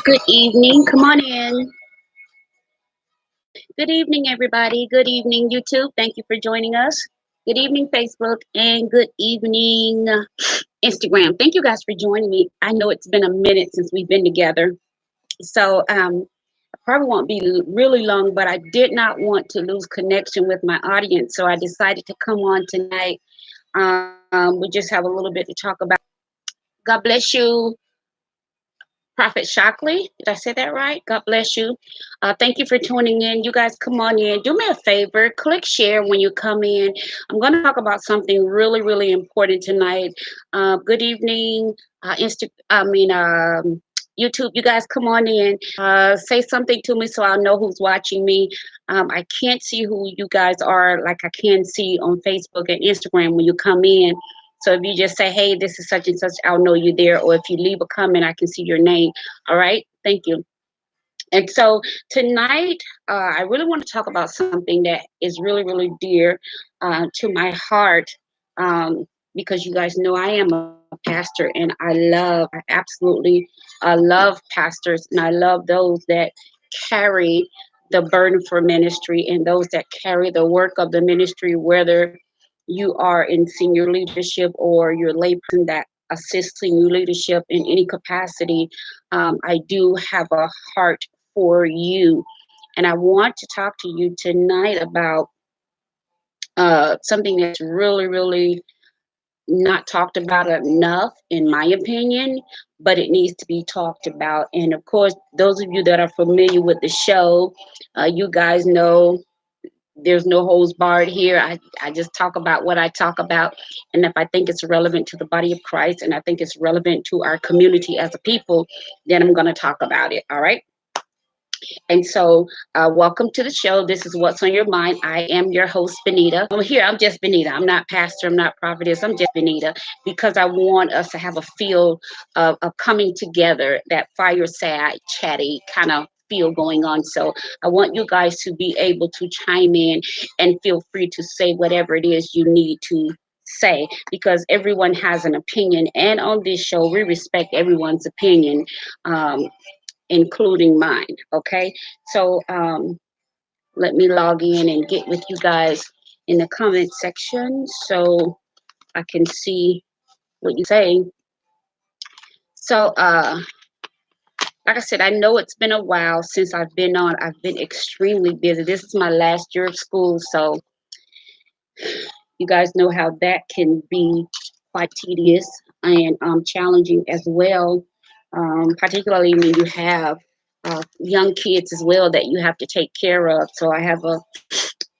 Good evening. Come on in. Good evening, everybody. Good evening, YouTube. Thank you for joining us. Good evening, Facebook, and good evening, Instagram. Thank you guys for joining me. I know it's been a minute since we've been together, so I probably won't be really long, but I did not want to lose connection with my audience, so I decided to come on tonight. We just have a little bit to talk about. God bless you, Prophet Shockley. Did I say that right? God bless you. Thank you for tuning in. You guys come on in. Do me a favor. Click share when you come in. I'm going to talk about something really, really important tonight. Good evening, YouTube. You guys come on in. Say something to me so I'll know who's watching me. I can't see who you guys are like I can see on Facebook and Instagram when you come in. So if you just say, hey, this is such and such, I'll know you're there. Or if you leave a comment, I can see your name. All right. Thank you. And so tonight, I really want to talk about something that is really, really dear to my heart, because you guys know I am a pastor, and I absolutely love pastors, and I love those that carry the burden for ministry and those that carry the work of the ministry, whether you are in senior leadership or you're a layperson that assists senior leadership in any capacity. I do have a heart for you. And I want to talk to you tonight about something that's really, really not talked about enough, in my opinion, but it needs to be talked about. And of course, those of you that are familiar with the show, you guys know there's no holds barred here. I just talk about what I talk about. And if I think it's relevant to the body of Christ and I think it's relevant to our community as a people, then I'm going to talk about it. All right. And so, welcome to the show. This is What's on Your Mind. I am your host, Benita. I'm just Benita. I'm not pastor. I'm not prophetess. I'm just Benita, because I want us to have a feel of coming together, that fireside, chatty kind of feel going on. So I want you guys to be able to chime in and feel free to say whatever it is you need to say, because everyone has an opinion. And on this show, we respect everyone's opinion. Including mine. Okay, so let me log in and get with you guys in the comment section so I can see what you say. So like I said, I know it's been a while since I've been on. I've been extremely busy. This is my last year of school, so you guys know how that can be quite tedious and challenging as well, particularly when you have young kids as well that you have to take care of. So I have a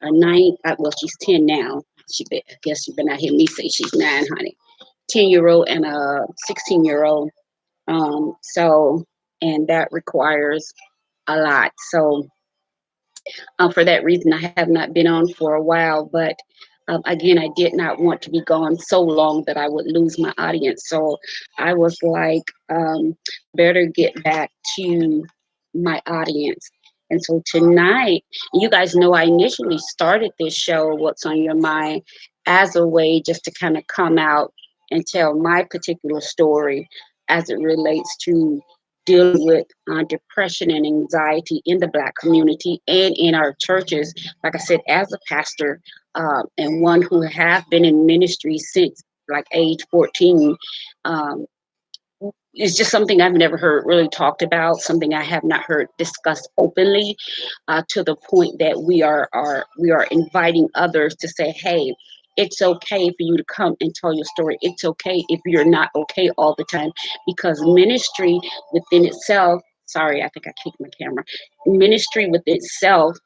nine, well, she's 10 now. I guess you better not hear me say she's 9, honey. 10-year-old and a 16-year-old. So, and that requires a lot. So for that reason, I have not been on for a while, but again, I did not want to be gone so long that I would lose my audience. So I was like, better get back to my audience. And so tonight, you guys know I initially started this show, What's on Your Mind, as a way just to kind of come out and tell my particular story as it relates to dealing with depression and anxiety in the Black community and in our churches. Like I said, as a pastor and one who have been in ministry since like age 14, it's just something I've never heard really talked about, something I have not heard discussed openly, to the point that we are inviting others to say, hey, it's okay for you to come and tell your story. It's okay if you're not okay all the time, because ministry within itself, sorry, I think I kicked my camera. Ministry within itself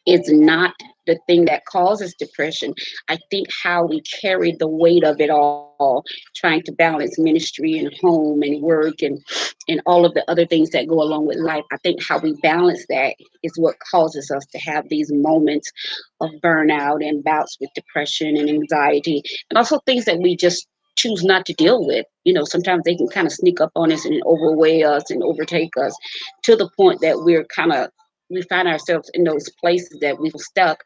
is not the thing that causes depression. I think how we carry the weight of it all, trying to balance ministry and home and work and all of the other things that go along with life. I think how we balance that is what causes us to have these moments of burnout and bouts with depression and anxiety, and also things that we just choose not to deal with. You know, sometimes they can kind of sneak up on us and overweigh us and overtake us to the point that we find ourselves in those places that we feel stuck.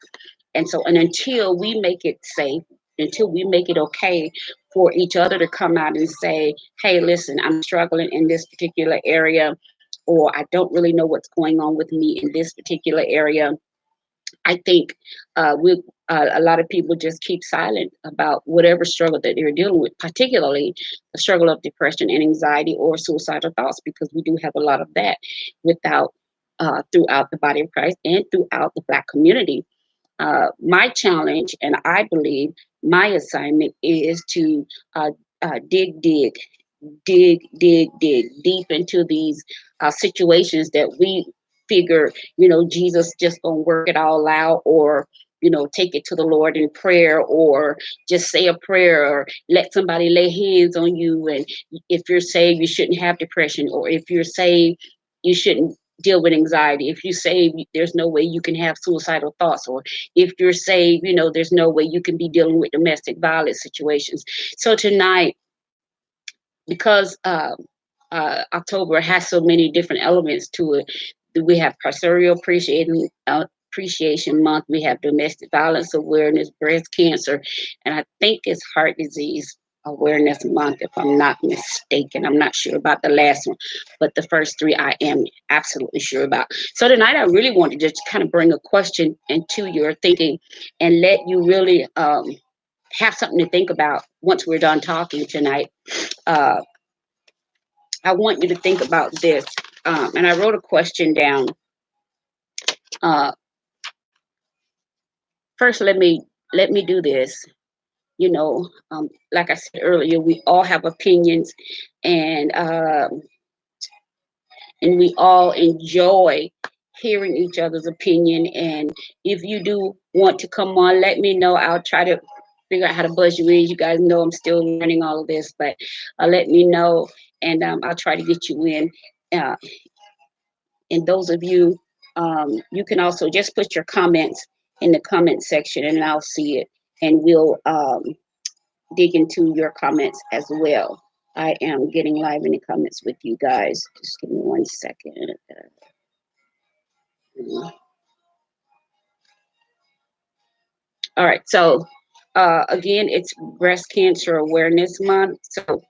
And so, and until we make it safe, until we make it okay for each other to come out and say, hey, listen, I'm struggling in this particular area, or I don't really know what's going on with me in this particular area. I think a lot of people just keep silent about whatever struggle that they're dealing with, particularly the struggle of depression and anxiety or suicidal thoughts, because we do have a lot of that without throughout the body of Christ and throughout the Black community. My challenge, and I believe my assignment, is to uh, dig deep into these situations that we figure, Jesus just gonna work it all out, or take it to the Lord in prayer, or just say a prayer, or let somebody lay hands on you. And if you're saved, you shouldn't have depression, or if you're saved, you shouldn't deal with anxiety. If you saved, there's no way you can have suicidal thoughts, or if you're saved, there's no way you can be dealing with domestic violence situations. So tonight, because October has so many different elements to it. We have Pastoral Appreciation Month. We have Domestic Violence Awareness, Breast Cancer, and I think it's Heart Disease Awareness Month, if I'm not mistaken. I'm not sure about the last one, but the first three I am absolutely sure about. So tonight I really want to just kind of bring a question into your thinking and let you really have something to think about once we're done talking tonight. Uh, I want you to think about this. And I wrote a question down. Uh, First, let me do this. Like I said earlier, we all have opinions, and we all enjoy hearing each other's opinion. And if you do want to come on, let me know. I'll try to figure out how to buzz you in. You guys know I'm still learning all of this, but let me know, and I'll try to get you in. Uh, And those of you, you can also just put your comments in the comment section, and I'll see it, and we'll dig into your comments as well. I am getting live in the comments with you guys. Just give me 1 second. All right. So again, it's Breast Cancer Awareness Month. So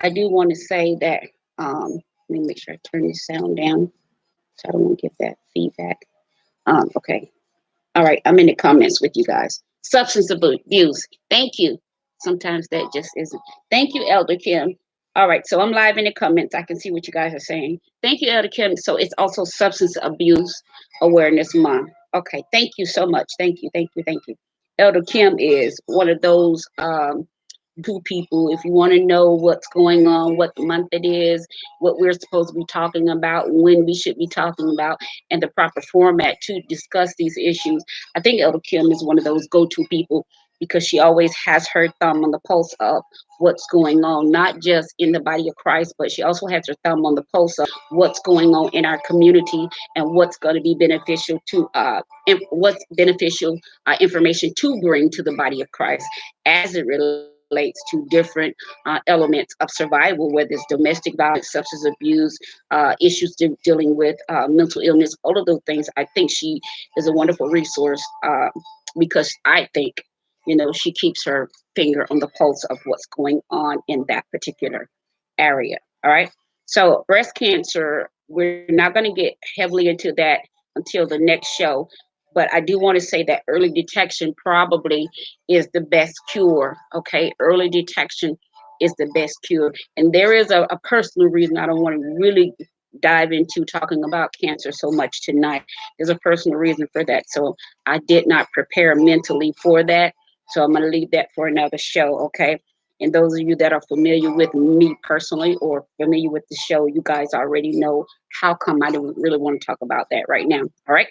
I do want to say that. Let me make sure I turn this sound down, so I don't want to get that feedback. Okay. All right, I'm in the comments with you guys. Substance abuse. Thank you. Sometimes that just isn't. Thank you, Elder Kim. All right, so I'm live in the comments. I can see what you guys are saying. Thank you, Elder Kim. So it's also Substance Abuse Awareness Month. Okay, thank you so much. Thank you, thank you, thank you. Elder Kim is one of those to people. If you want to know what's going on, what month it is, what we're supposed to be talking about, when we should be talking about, and the proper format to discuss these issues, I think Elder Kim is one of those go-to people, because she always has her thumb on the pulse of what's going on, not just in the body of Christ, but she also has her thumb on the pulse of what's going on in our community, and what's going to be beneficial to what's beneficial information to bring to the body of Christ as it relates to different elements of survival, whether it's domestic violence, substance abuse, issues dealing with mental illness, all of those things. I think she is a wonderful resource, because I think, she keeps her finger on the pulse of what's going on in that particular area. All right. So breast cancer, we're not going to get heavily into that until the next show. But I do want to say that early detection probably is the best cure. Okay. Early detection is the best cure. And there is a personal reason I don't want to really dive into talking about cancer so much tonight. There's a personal reason for that. So I did not prepare mentally for that. So I'm going to leave that for another show, okay? And those of you that are familiar with me personally, or familiar with the show, you guys already know how come I don't really want to talk about that right now, all right?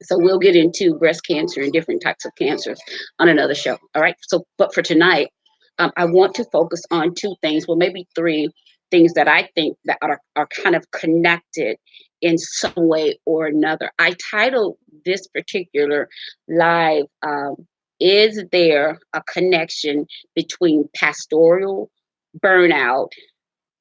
So we'll get into breast cancer and different types of cancers on another show, all right? So, but for tonight, I want to focus on two things, well, maybe three things that I think that are kind of connected in some way or another. I titled this particular live, is there a connection between pastoral burnout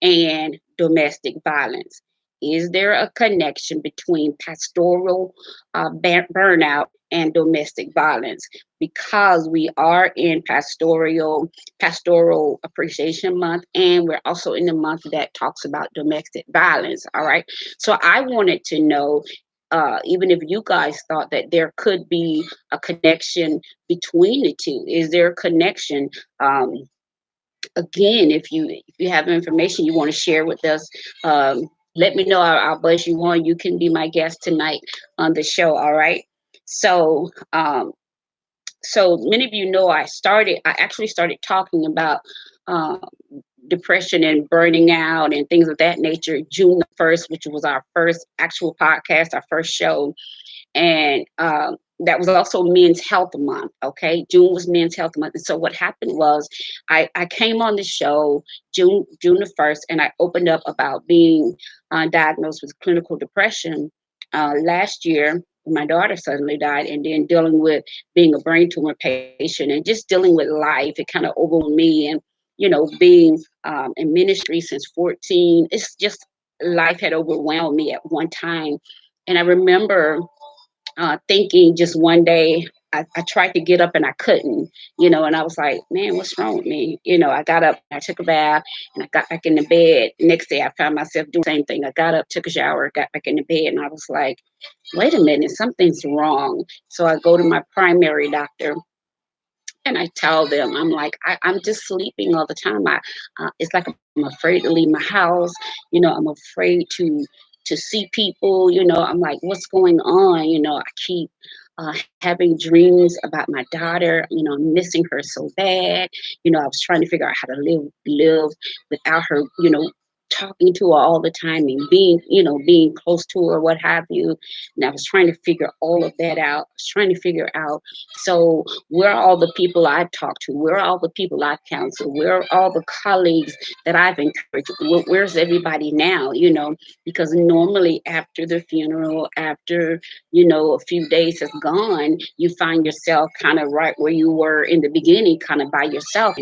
and domestic violence? Is there a connection between pastoral burnout and domestic violence, because we are in pastoral appreciation month, and we're also in the month that talks about domestic violence. All right. So I wanted to know, even if you guys thought that there could be a connection between the two. Is there a connection? Again, if you have information you want to share with us, let me know. I'll buzz you on. You can be my guest tonight on the show. All right. So, so many of you know I actually started talking about uh, depression and burning out and things of that nature June the 1st, which was our first actual podcast, our first show. And that was also Men's Health Month. Okay, June was Men's Health Month, and so what happened was I came on the show June the 1st, and I opened up about being diagnosed with clinical depression last year. My daughter suddenly died, and then dealing with being a brain tumor patient and just dealing with life. It kind of overwhelmed me, and being in ministry since 14, it's just life had overwhelmed me at one time. And I remember thinking just one day, I tried to get up and I couldn't, and I was like, man, what's wrong with me? I got up, I took a bath, and I got back in the bed. Next day, I found myself doing the same thing. I got up, took a shower, got back in the bed, and I was like, wait a minute, something's wrong. So I go to my primary doctor, and I tell them, I'm like, I'm just sleeping all the time. It's like I'm afraid to leave my house. I'm afraid to see people. I'm like, what's going on? I keep having dreams about my daughter. I'm missing her so bad. I was trying to figure out how to live without her. Talking to her all the time and being close to her, what have you. And I was trying to figure all of that out. I was trying to figure out, so where are all the people I've talked to? Where are all the people I've counseled? Where are all the colleagues that I've encouraged? Where's everybody now? Because normally after the funeral, after, a few days has gone, you find yourself kind of right where you were in the beginning, kind of by yourself.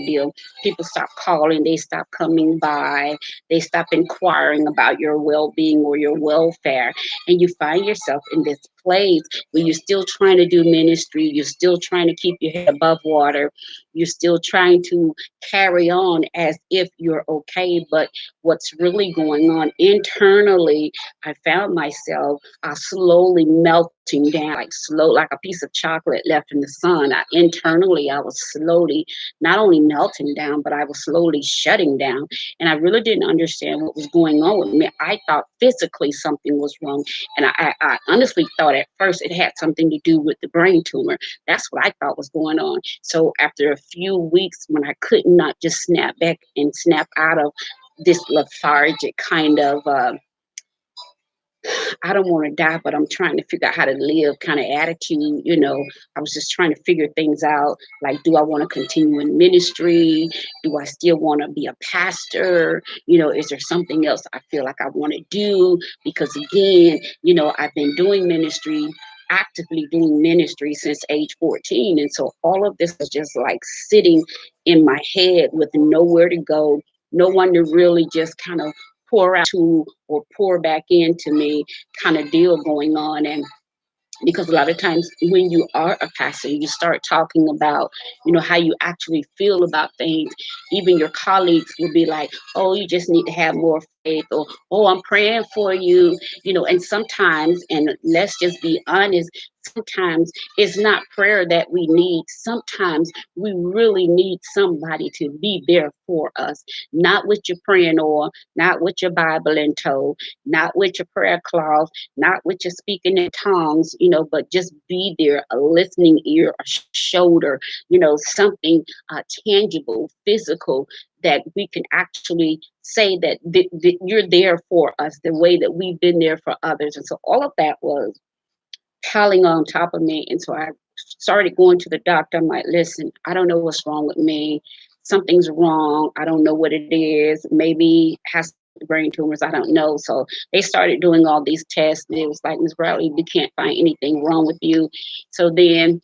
People stop calling, they stop coming by, they stop inquiring about your well-being or your welfare, and you find yourself in this place where you're still trying to do ministry, you're still trying to keep your head above water, you're still trying to carry on as if you're okay, but what's really going on internally, I found myself slowly melting down, like a piece of chocolate left in the sun. Internally, I was slowly not only melting down, but I was slowly shutting down. And I really didn't understand what was going on with me. I thought physically something was wrong. And I honestly thought at first it had something to do with the brain tumor. That's what I thought was going on. So after a few weeks, when I could not just snap back and snap out of this lethargic kind of I don't want to die, but I'm trying to figure out how to live kind of attitude. I was just trying to figure things out. Like, do I want to continue in ministry? Do I still want to be a pastor? Is there something else I feel like I want to do? Because again, I've been doing ministry, actively doing ministry since age 14. And so all of this is just like sitting in my head with nowhere to go, no one to really just kind of pour out to or pour back into me kind of deal going on. And because a lot of times when you are a pastor, you start talking about, how you actually feel about things. Even your colleagues will be like, oh, you just need to have more faith, or, oh, I'm praying for you, and sometimes, and let's just be honest, sometimes it's not prayer that we need. Sometimes we really need somebody to be there for us, not with your praying oil, not with your Bible in tow, not with your prayer cloth, not with your speaking in tongues, but just be there, a listening ear, a shoulder, something tangible, physical, that we can actually say that you're there for us the way that we've been there for others. And so all of that was piling on top of me. And so I started going to the doctor. I'm like, listen, I don't know what's wrong with me. Something's wrong. I don't know what it is. Maybe it has brain tumors. I don't know. So they started doing all these tests. And it was like, Ms. Bradley, we can't find anything wrong with you. So then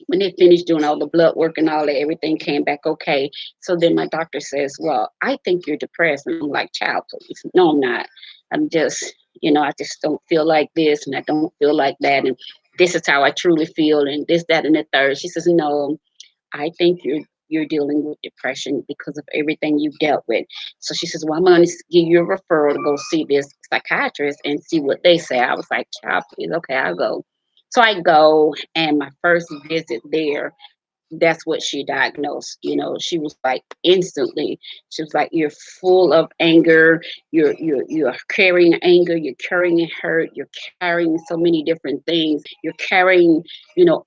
when they finished doing all the blood work and all that, everything came back okay. So then my doctor says, well, I think you're depressed. And I'm like, child, please. No, I'm not. I'm just, I just don't feel like this and I don't feel like that. And this is how I truly feel, and this, that, and the third. She says, no, I think you're dealing with depression because of everything you've dealt with. So she says, well, I'm going to give you a referral to go see this psychiatrist and see what they say. I was like, child, please, okay, I'll go. So I go, and my first visit there, that's what she diagnosed. She was like, instantly, she was like, you're full of anger, you're carrying anger, you're carrying hurt, you're carrying so many different things, you're carrying,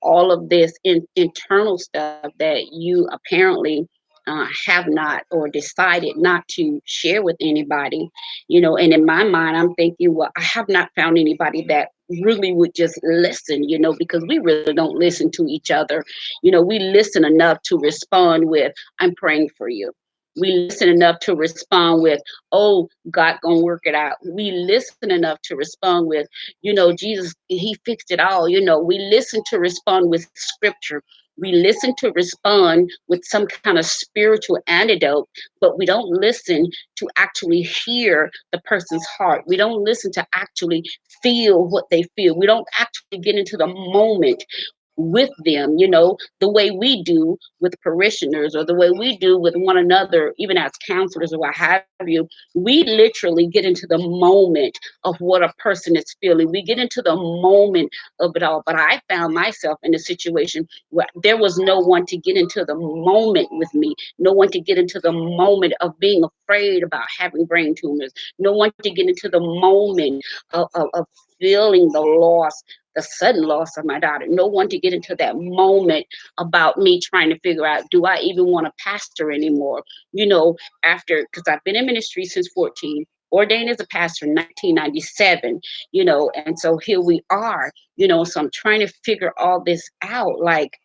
all of this internal stuff that you apparently have not, or decided not to share with anybody. And in my mind, I'm thinking, well, I have not found anybody that really would just listen, because we really don't listen to each other. We listen enough to respond with, I'm praying for you. We listen enough to respond with, oh, God gonna work it out. We listen enough to respond with, Jesus, he fixed it all. We listen to respond with scripture. We listen to respond with some kind of spiritual antidote, but we don't listen to actually hear the person's heart. We don't listen to actually feel what they feel. We don't actually get into the moment with them, the way we do with parishioners, or the way we do with one another, even as counselors or what have you. We literally get into the moment of what a person is feeling. We get into the moment of it all. But I found myself in a situation where there was no one to get into the moment with me, no one to get into the moment of being afraid about having brain tumors, no one to get into the moment of feeling the loss, the sudden loss of my daughter. No one to get into that moment about me trying to figure out, do I even want to pastor anymore? After, because I've been in ministry since 14, ordained as a pastor in 1997, and so here we are, so I'm trying to figure all this out. Like,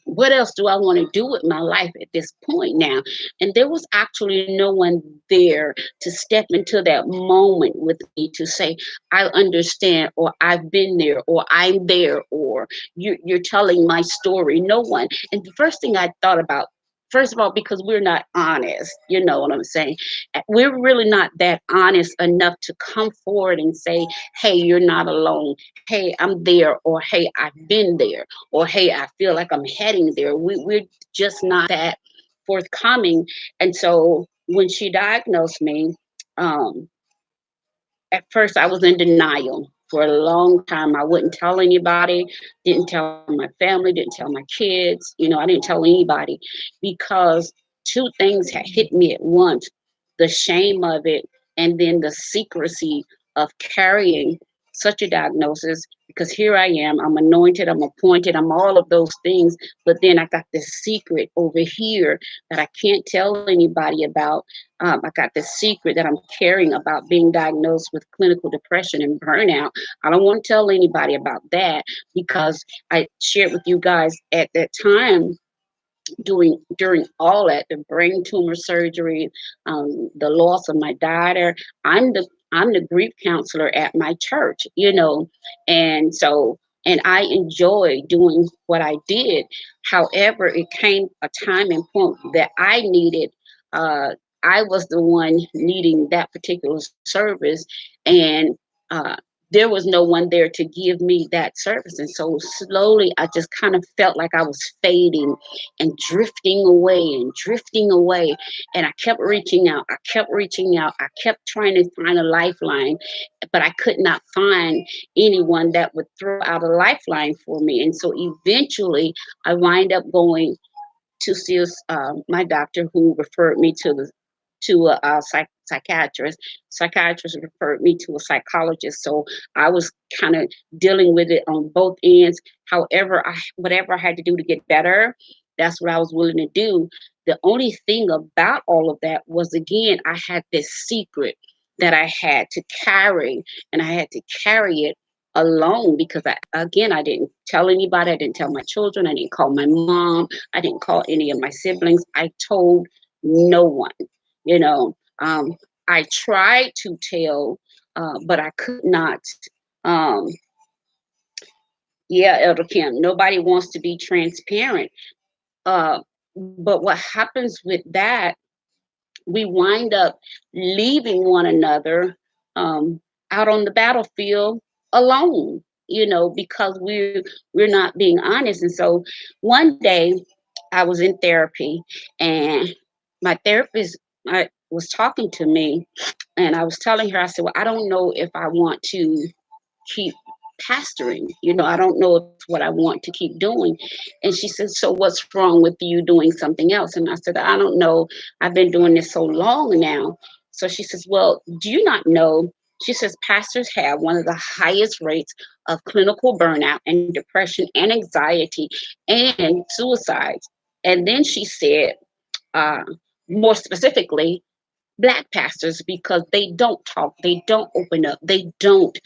what else do I want to do with my life at this point now? And there was actually no one there to step into that moment with me to say, I understand, or I've been there, or I'm there, or you're telling my story. No one. And the first thing I thought about, first of all, because we're not honest, you know what I'm saying? We're really not that honest enough to come forward and say, hey, you're not alone. Hey, I'm there, or hey, I've been there, or hey, I feel like I'm heading there. We're just not that forthcoming. And so when she diagnosed me, um, at first I was in denial for a long time. I wouldn't tell anybody, didn't tell my family, didn't tell my kids, I didn't tell anybody, because two things had hit me at once: the shame of it, and then the secrecy of carrying such a diagnosis. Because here I am, I'm anointed, I'm appointed, I'm all of those things, but then I got this secret over here that I can't tell anybody about. I got this secret that I'm carrying about being diagnosed with clinical depression and burnout. I don't want to tell anybody about that, because I shared with you guys at that time, during all that, the brain tumor surgery, the loss of my daughter, I'm the grief counselor at my church, and so, and I enjoy doing what I did. However, it came a time and point that I needed. Uh, I was the one needing that particular service, and uh, there was no one there to give me that service. And so slowly, I just kind of felt like I was fading and drifting away and drifting away. And I kept reaching out. I kept reaching out. I kept trying to find a lifeline, but I could not find anyone that would throw out a lifeline for me. And so eventually, I wind up going to see my doctor, who referred me to a psychiatrist. Psychiatrist referred me to a psychologist. So I was kind of dealing with it on both ends. However, whatever I had to do to get better, that's what I was willing to do. The only thing about all of that was, again, I had this secret that I had to carry, and I had to carry it alone, because I didn't tell anybody. I didn't tell my children. I didn't call my mom. I didn't call any of my siblings. I told no one. You know, I tried to tell, but I could not. Um, yeah, Elder Kim, nobody wants to be transparent. Uh, but what happens with that, we wind up leaving one another out on the battlefield alone. because we're not being honest. And so one day I was in therapy, and my therapist was talking to me, and I was telling her, I said, well, I don't know if I want to keep pastoring. I don't know if it's what I want to keep doing. And she said, so what's wrong with you doing something else? And I said, I don't know. I've been doing this so long now. So she says, well, do you not know? She says, pastors have one of the highest rates of clinical burnout and depression and anxiety and suicides. And then she said, uh, more specifically, Black pastors, because they don't talk, they don't open up, they don't,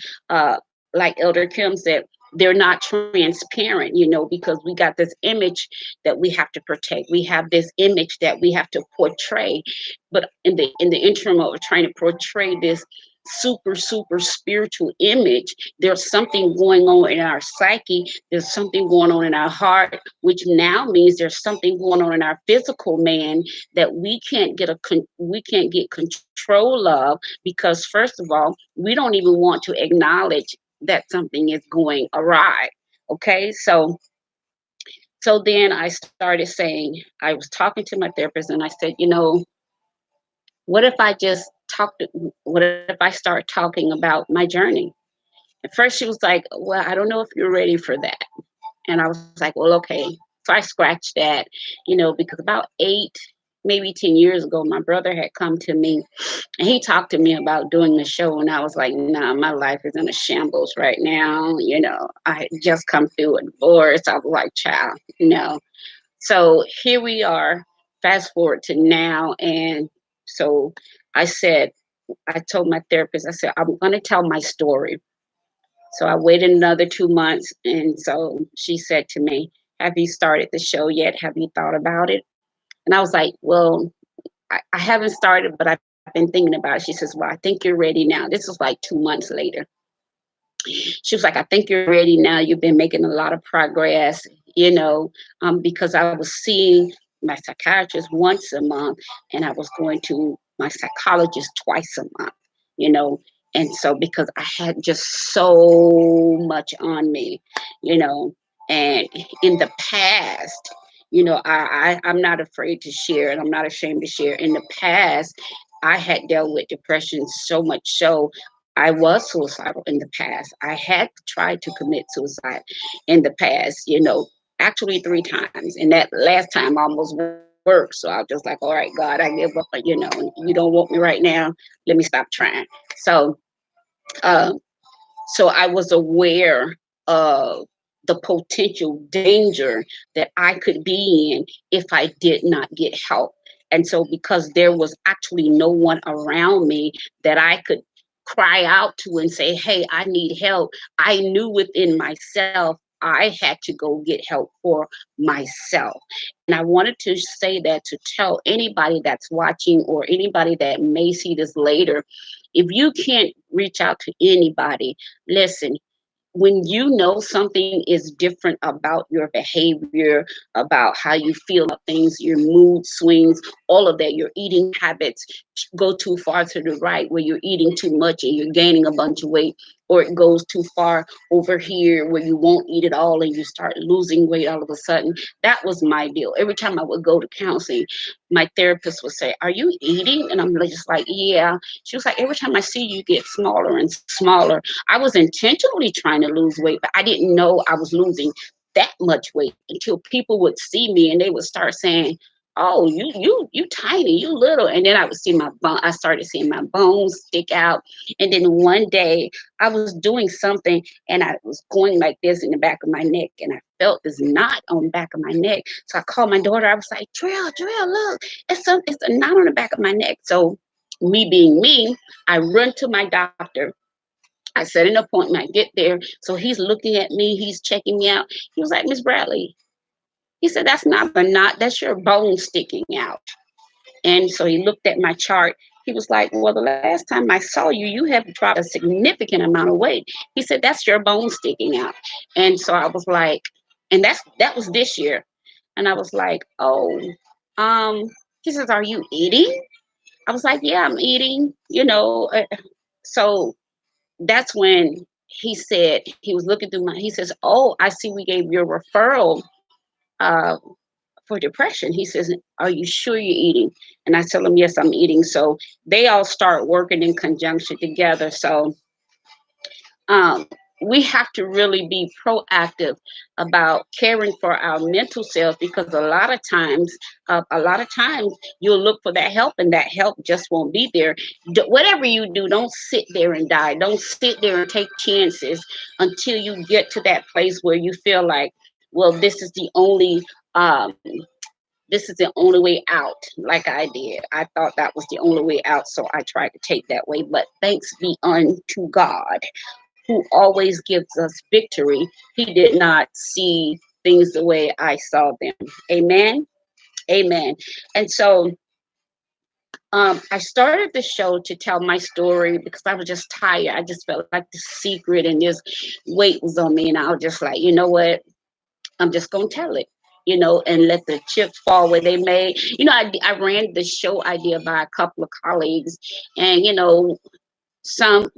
like Elder Kim said, they're not transparent, because we got this image that we have to protect. We have this image that we have to portray, but in the interim of trying to portray this super spiritual image, there's something going on in our psyche. There's something going on in our heart, which now means there's something going on in our physical man that we can't get control of, because first of all, we don't even want to acknowledge that something is going awry. Okay, so then I started saying, I was talking to my therapist, and I said, what if I just what if I start talking about my journey? At first she was like, well, I don't know if you're ready for that. And I was like, well, okay. So I scratched that, because about 8, maybe 10 years ago, my brother had come to me, and he talked to me about doing the show. And I was like, nah, my life is in a shambles right now. I had just come through a divorce. I was like, child. So here we are, fast forward to now. And so I said, I told my therapist, I said, I'm going to tell my story. So I waited another 2 months. And so she said to me, have you started the show yet? Have you thought about it? And I was like, well, I haven't started, but I've been thinking about it. She says, well, I think you're ready now. This was like 2 months later. She was like, I think you're ready now. You've been making a lot of progress, because I was seeing my psychiatrist once a month, and I was going to my psychologist twice a month, you know. And so because I had just so much on me, you know, and in the past, I'm not afraid to share, and I'm not ashamed to share. In the past, I had dealt with depression so much so I was suicidal in the past. I had tried to commit suicide in the past, actually 3 times. And that last time almost worked. So I was just like, all right, God, I give up. You don't want me right now. Let me stop trying. So, uh, so I was aware of the potential danger that I could be in if I did not get help. And so because there was actually no one around me that I could cry out to and say, hey, I need help, I knew within myself I had to go get help for myself. And I wanted to say that to tell anybody that's watching or anybody that may see this later, if you can't reach out to anybody, listen, when you know something is different about your behavior, about how you feel about things, your mood swings, all of that, your eating habits go too far to the right where you're eating too much and you're gaining a bunch of weight, or it goes too far over here where you won't eat at all and you start losing weight all of a sudden. That was my deal. Every time I would go to counseling, my therapist would say, are you eating? And I'm just like, yeah. She was like, every time I see you get smaller and smaller. I was intentionally trying to lose weight, but I didn't know I was losing that much weight until people would see me and they would start saying, oh, you tiny, you little. And then I would see I started seeing my bones stick out. And then one day I was doing something and I was going like this in the back of my neck, and I felt this knot on the back of my neck. So I called my daughter. I was like, Drill, look, it's a knot on the back of my neck. So me being me, I run to my doctor. I set an appointment. I get there. So he's looking at me. He's checking me out. He was like, Miss Bradley, he said, that's not a knot. That's your bone sticking out. And so he looked at my chart. He was like, well, the last time I saw you, you have dropped a significant amount of weight. He said, that's your bone sticking out. And so I was like, and that was this year. And I was like, oh, he says, are you eating? I was like, yeah, I'm eating, So that's when he said, he was looking through he says, "Oh, I see we gave you a referral uh, for depression." He says, "Are you sure you're eating?" And I tell him, "Yes, I'm eating." So they all start working in conjunction together. So um, we have to really be proactive about caring for our mental self, because a lot of times you'll look for that help and that help just won't be there. Whatever you do, don't sit there and die. Don't sit there and take chances until you get to that place where you feel like, well, um, this is the only way out. Like I did, I thought that was the only way out, so I tried to take that way. But thanks be unto God, who always gives us victory. He did not see things the way I saw them. Amen. Amen. And so I started the show to tell my story because I was just tired. I just felt like the secret and this weight was on me. And I was just like, you know what? I'm just going to tell it, and let the chips fall where they may. I ran the show idea by a couple of colleagues, and, some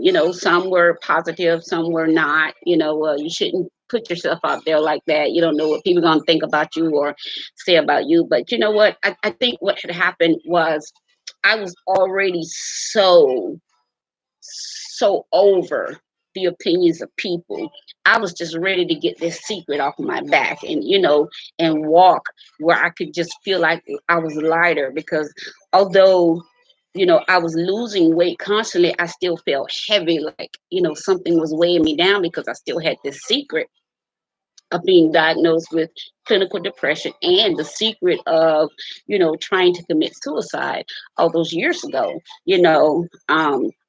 were positive, some were not. You shouldn't put yourself out there like that. You don't know what people are going to think about you or say about you. But you know what? I think what had happened was I was already so over the opinions of people. I was just ready to get this secret off my back, and walk where I could just feel like I was lighter, because although I was losing weight constantly, I still felt heavy, like, something was weighing me down, because I still had this secret of being diagnosed with clinical depression, and the secret of, trying to commit suicide all those years ago.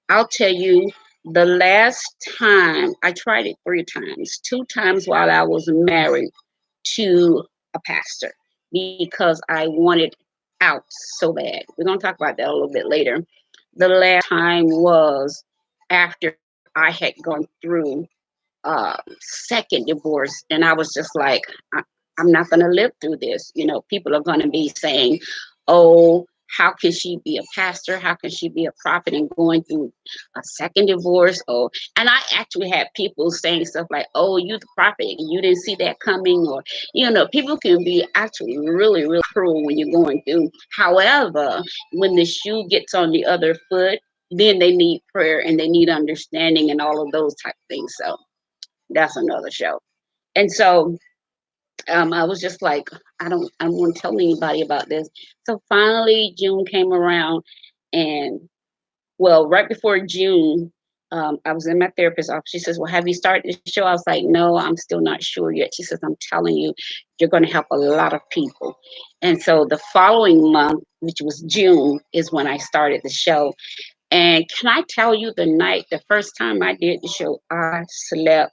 I'll tell you, the last time I tried it 3 times, 2 times while I was married to a pastor, because I wanted out so bad. We're going to talk about that a little bit later. The last time was after I had gone through second divorce, and I was just like, I'm not going to live through this. People are going to be saying, "Oh, how can she be a pastor? How can she be a prophet and going through a second divorce?" Oh, and I actually had people saying stuff like, "Oh, you the prophet, you didn't see that coming," or people can be actually really, really cruel when you're going through. However, when the shoe gets on the other foot, then they need prayer and they need understanding and all of those type of things. So that's another show. And so I was just like, I don't want to tell anybody about this. So finally, June came around, and well, right before June, I was in my therapist's office. She says, "Well, have you started the show?" I was like, "No, I'm still not sure yet." She says, "I'm telling you, you're going to help a lot of people." And so the following month, which was June, is when I started the show. And can I tell you, the first time I did the show, I slept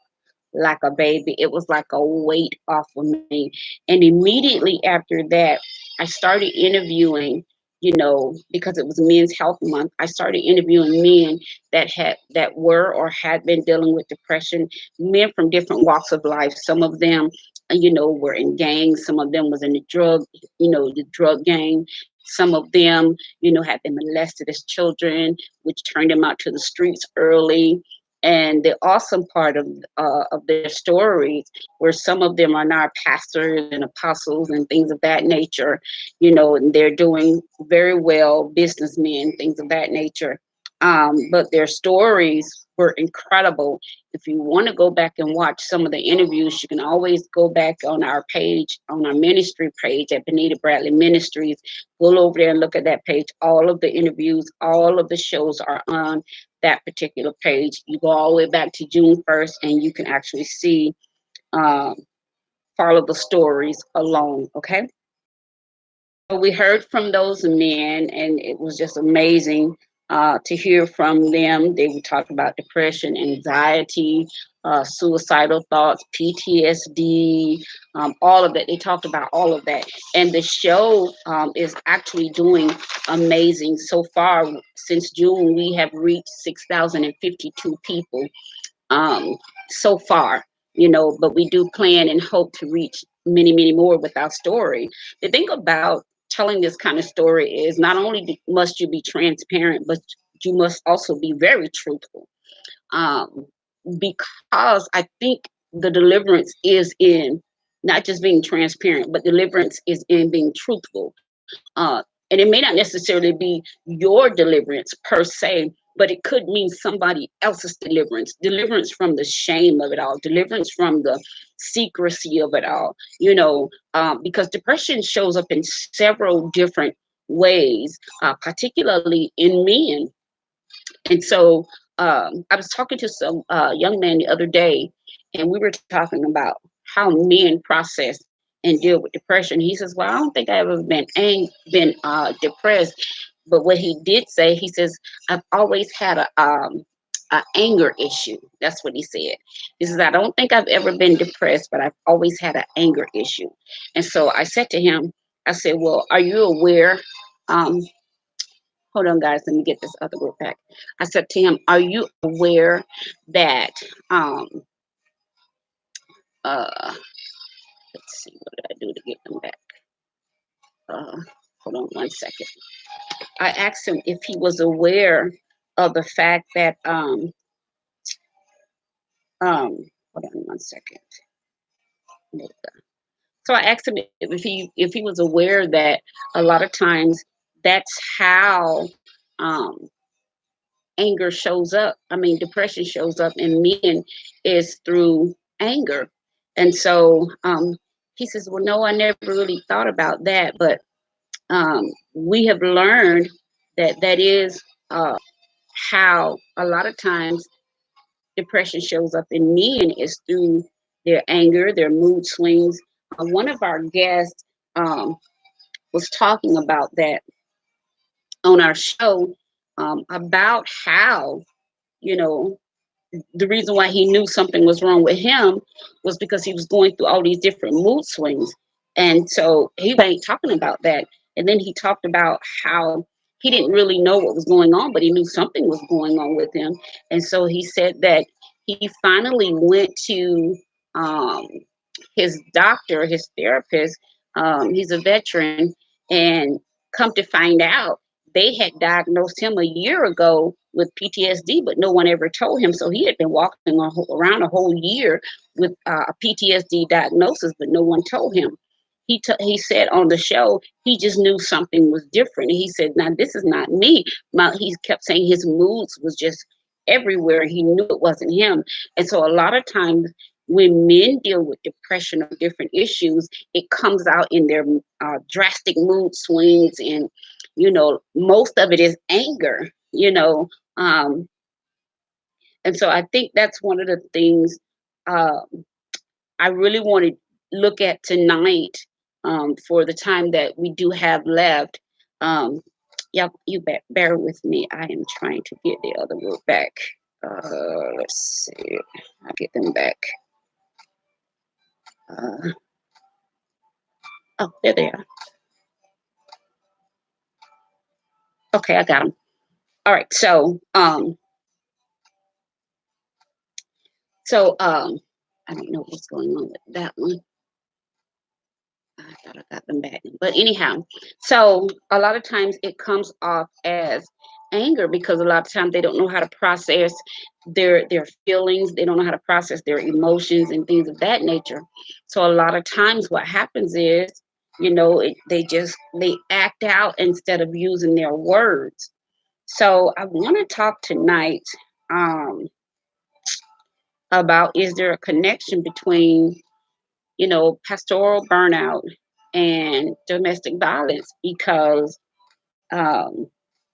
like a baby. It was like a weight off of me. And immediately after that, I started interviewing, because it was Men's Health Month. I started interviewing men that were or had been dealing with depression, men from different walks of life. Some of them, were in gangs. Some of them was in the drug gang. Some of them, had been molested as children, which turned them out to the streets early. And the awesome part of their stories, where some of them are now pastors and apostles and things of that nature, and they're doing very well, businessmen, things of that nature. But their stories were incredible. If you want to go back and watch some of the interviews, you can always go back on our page, on our ministry page at Benita Bradley Ministries. Go over there and look at that page. All of the interviews, all of the shows are on that particular page. You go all the way back to June 1st, and you can actually see, um, follow the stories along. Okay. We heard from those men, and it was just amazing to hear from them. They would talk about depression, anxiety, suicidal thoughts, PTSD, all of that. They talked about all of that. And the show is actually doing amazing. So far, since June, we have reached 6,052 people um, so far, but we do plan and hope to reach many, many more with our story. The thing about telling this kind of story is not only must you be transparent, but you must also be very truthful. Um, because I think the deliverance is in not just being transparent, but deliverance is in being truthful. And it may not necessarily be your deliverance per se, but it could mean somebody else's deliverance, deliverance from the shame of it all, deliverance from the secrecy of it all, because depression shows up in several different ways, particularly in men. And so I was talking to some young man the other day, and we were talking about how men process and deal with depression. He says, "Well, I don't think I've ever been depressed." But what he did say, he says, "I've always had a anger issue." That's what he said. He says, "I don't think I've ever been depressed, but I've always had an anger issue." And so I said to him, I said, "Well, are you aware?" Um, Hold on, guys. Let me get this other group back. I said to him, "Are you aware that um uh let's see, what did I do to get them back? Uh Hold on 1 second." I asked him if he was aware of the fact that hold on 1 second. So I asked him if he was aware that a lot of times that's how um anger shows up. I mean, depression shows up in men is through anger. And so he says, "Well, no, I never really thought about that, but we have learned that that is how a lot of times depression shows up in men is through their anger, their mood swings." One of our guests was talking about that on our show, about how, you know, the reason why he knew something was wrong with him was because he was going through all these different mood swings. And so he ain't talking about that. And then he talked about how he didn't really know what was going on, but he knew something was going on with him. And so he said that he finally went to um, his doctor, his therapist. He's a veteran, and come to find out, they had diagnosed him a year ago with PTSD, but no one ever told him. So he had been walking around a whole year with a PTSD diagnosis, but no one told him. He said on the show he just knew something was different. And he said, "Now this is not me." He kept saying his moods was just everywhere. He knew it wasn't him. And so a lot of times when men deal with depression or different issues, it comes out in their drastic mood swings, and most of it is anger. Um, and so I think that's one of the things uh, I really want to look at tonight, for the time that we do have left. Um, yeah, bear with me. I am trying to get the other group back. Let's see. I'll get them back. Uh, oh, there they are. Okay, I got them. All right. So I don't know what's going on with that one. I thought I got them back. But anyhow, so a lot of times it comes off as anger because a lot of times they don't know how to process their feelings. They don't know how to process their emotions and things of that nature. So a lot of times what happens is, they act out instead of using their words. So I want to talk tonight um, about, is there a connection between pastoral burnout and domestic violence? Because um,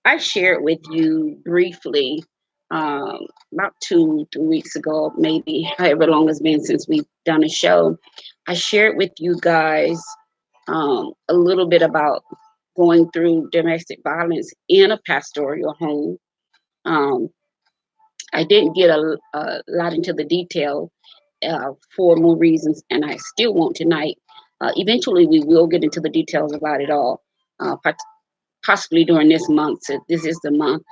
I shared with you briefly um, about 2, 3 weeks ago, maybe however long it's been since we've done a show. I shared with you guys a little bit about going through domestic violence in a pastoral home. Um, I didn't get a lot into the detail for more reasons, and I still won't tonight. Eventually, we will get into the details about it all, possibly during this month. So this is the month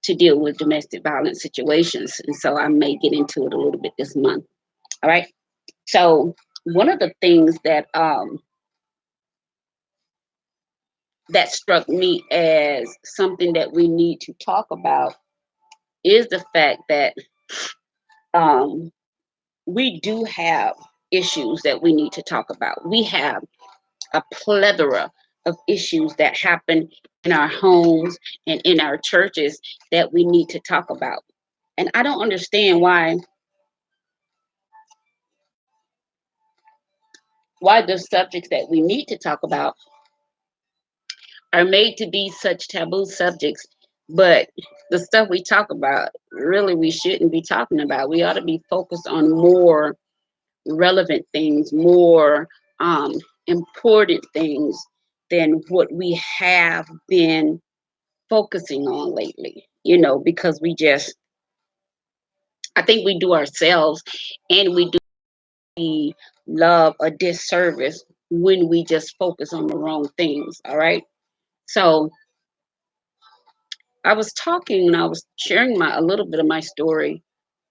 to deal with domestic violence situations, and so I may get into it a little bit this month. All right. So one of the things that struck me as something that we need to talk about is the fact that um, we do have issues that we need to talk about. We have a plethora of issues that happen in our homes and in our churches that we need to talk about. And I don't understand why the subjects that we need to talk about are made to be such taboo subjects, but the stuff we talk about, really, we shouldn't be talking about. We ought to be focused on more relevant things, more um, important things than what we have been focusing on lately, because I think we do ourselves and we do love a disservice when we just focus on the wrong things. All right. So I was talking and I was sharing a little bit of my story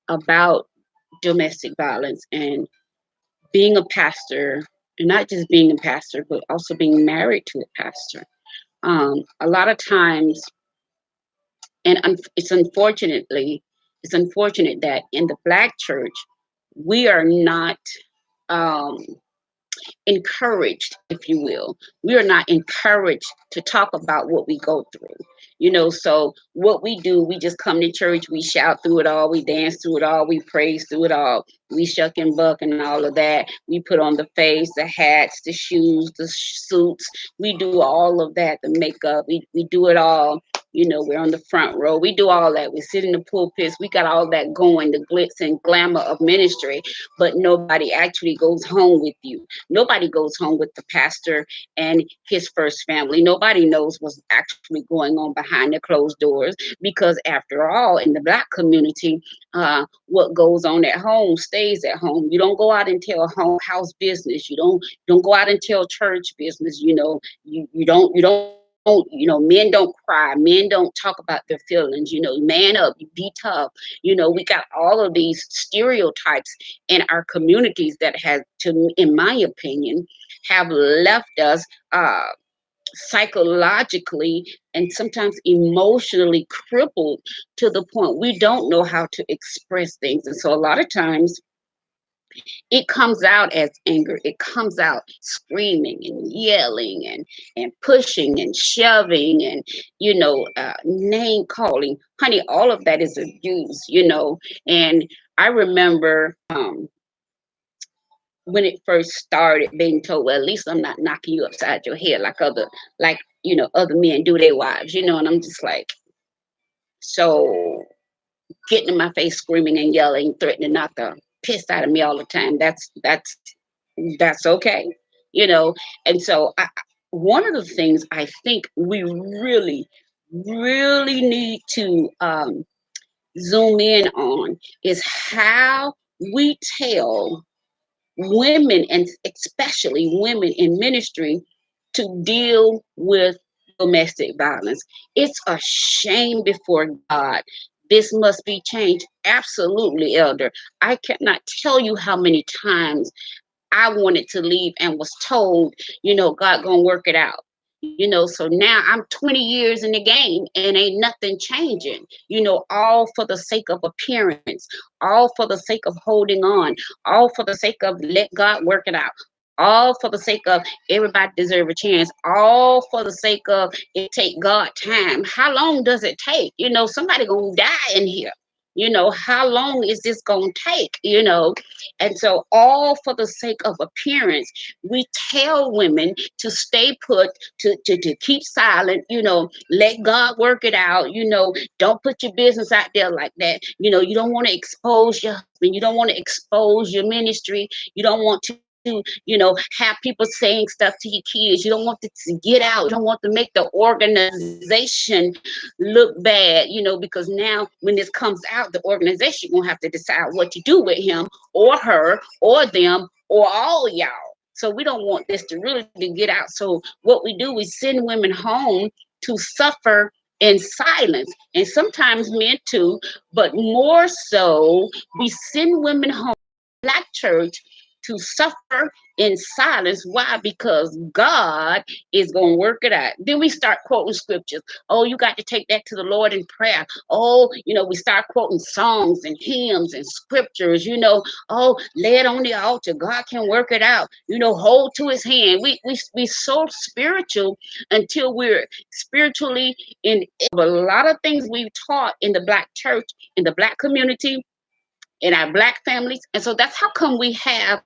about domestic violence and being a pastor, and not just being a pastor, but also being married to a pastor. A lot of times, and it's unfortunate that in the Black church we are not um, encouraged, if you will. We are not encouraged to talk about what we go through. So what we do, we just come to church, we shout through it all, we dance through it all, we praise through it all, we shuck and buck and all of that. We put on the face, the hats, the shoes, the suits. We do all of that, the makeup. We do it all. We're on the front row. We do all that. We sit in the pulpits. We got all that going, the glitz and glamour of ministry, but nobody actually goes home with you. Nobody goes home with the pastor and his first family. Nobody knows what's actually going on behind the closed doors, because after all, in the Black community, what goes on at home stays at home. You don't go out and tell house business. You don't go out and tell church business. Men don't cry. Men don't talk about their feelings. Man up, be tough. We got all of these stereotypes in our communities that in my opinion, have left us psychologically and sometimes emotionally crippled to the point we don't know how to express things. And so a lot of times it comes out as anger. It comes out screaming and yelling and pushing and shoving and, name calling. Honey, all of that is abuse. And I remember when it first started being told, well, at least I'm not knocking you upside your head like other men do their wives, and I'm just like, so getting in my face, screaming and yelling, threatening to knock the piss out of me all the time. That's okay, you know. And so one of the things I think we really, really need to zoom in on is how we tell women, and especially women in ministry, to deal with domestic violence. It's a shame before God. This must be changed. Absolutely, elder. I cannot tell you how many times I wanted to leave and was told, God gonna work it out. So now I'm 20 years in the game and ain't nothing changing, all for the sake of appearance, all for the sake of holding on, all for the sake of let God work it out, all for the sake of everybody deserve a chance, all for the sake of it take God time. How long does it take? Somebody gonna die in here. How long is this gonna take? And so all for the sake of appearance, we tell women to stay put, to keep silent, let God work it out, don't put your business out there like that. You don't want to expose your husband, you don't want to expose your ministry, you don't want to have people saying stuff to your kids. You don't want it to get out. You don't want to make the organization look bad, because now when this comes out, the organization gonna have to decide what to do with him or her or them or all y'all. So we don't want this to really get out. So what we do, we send women home to suffer in silence, and sometimes men too, but more so, we send women home, Black church, to suffer in silence. Why? Because God is going to work it out. Then we start quoting scriptures. Oh, you got to take that to the Lord in prayer. Oh, we start quoting songs and hymns and scriptures. Oh, lay it on the altar. God can work it out. Hold to his hand. We so spiritual until we're spiritually in a lot of things we've taught in the Black church, in the Black community, in our Black families. And so that's how come we have,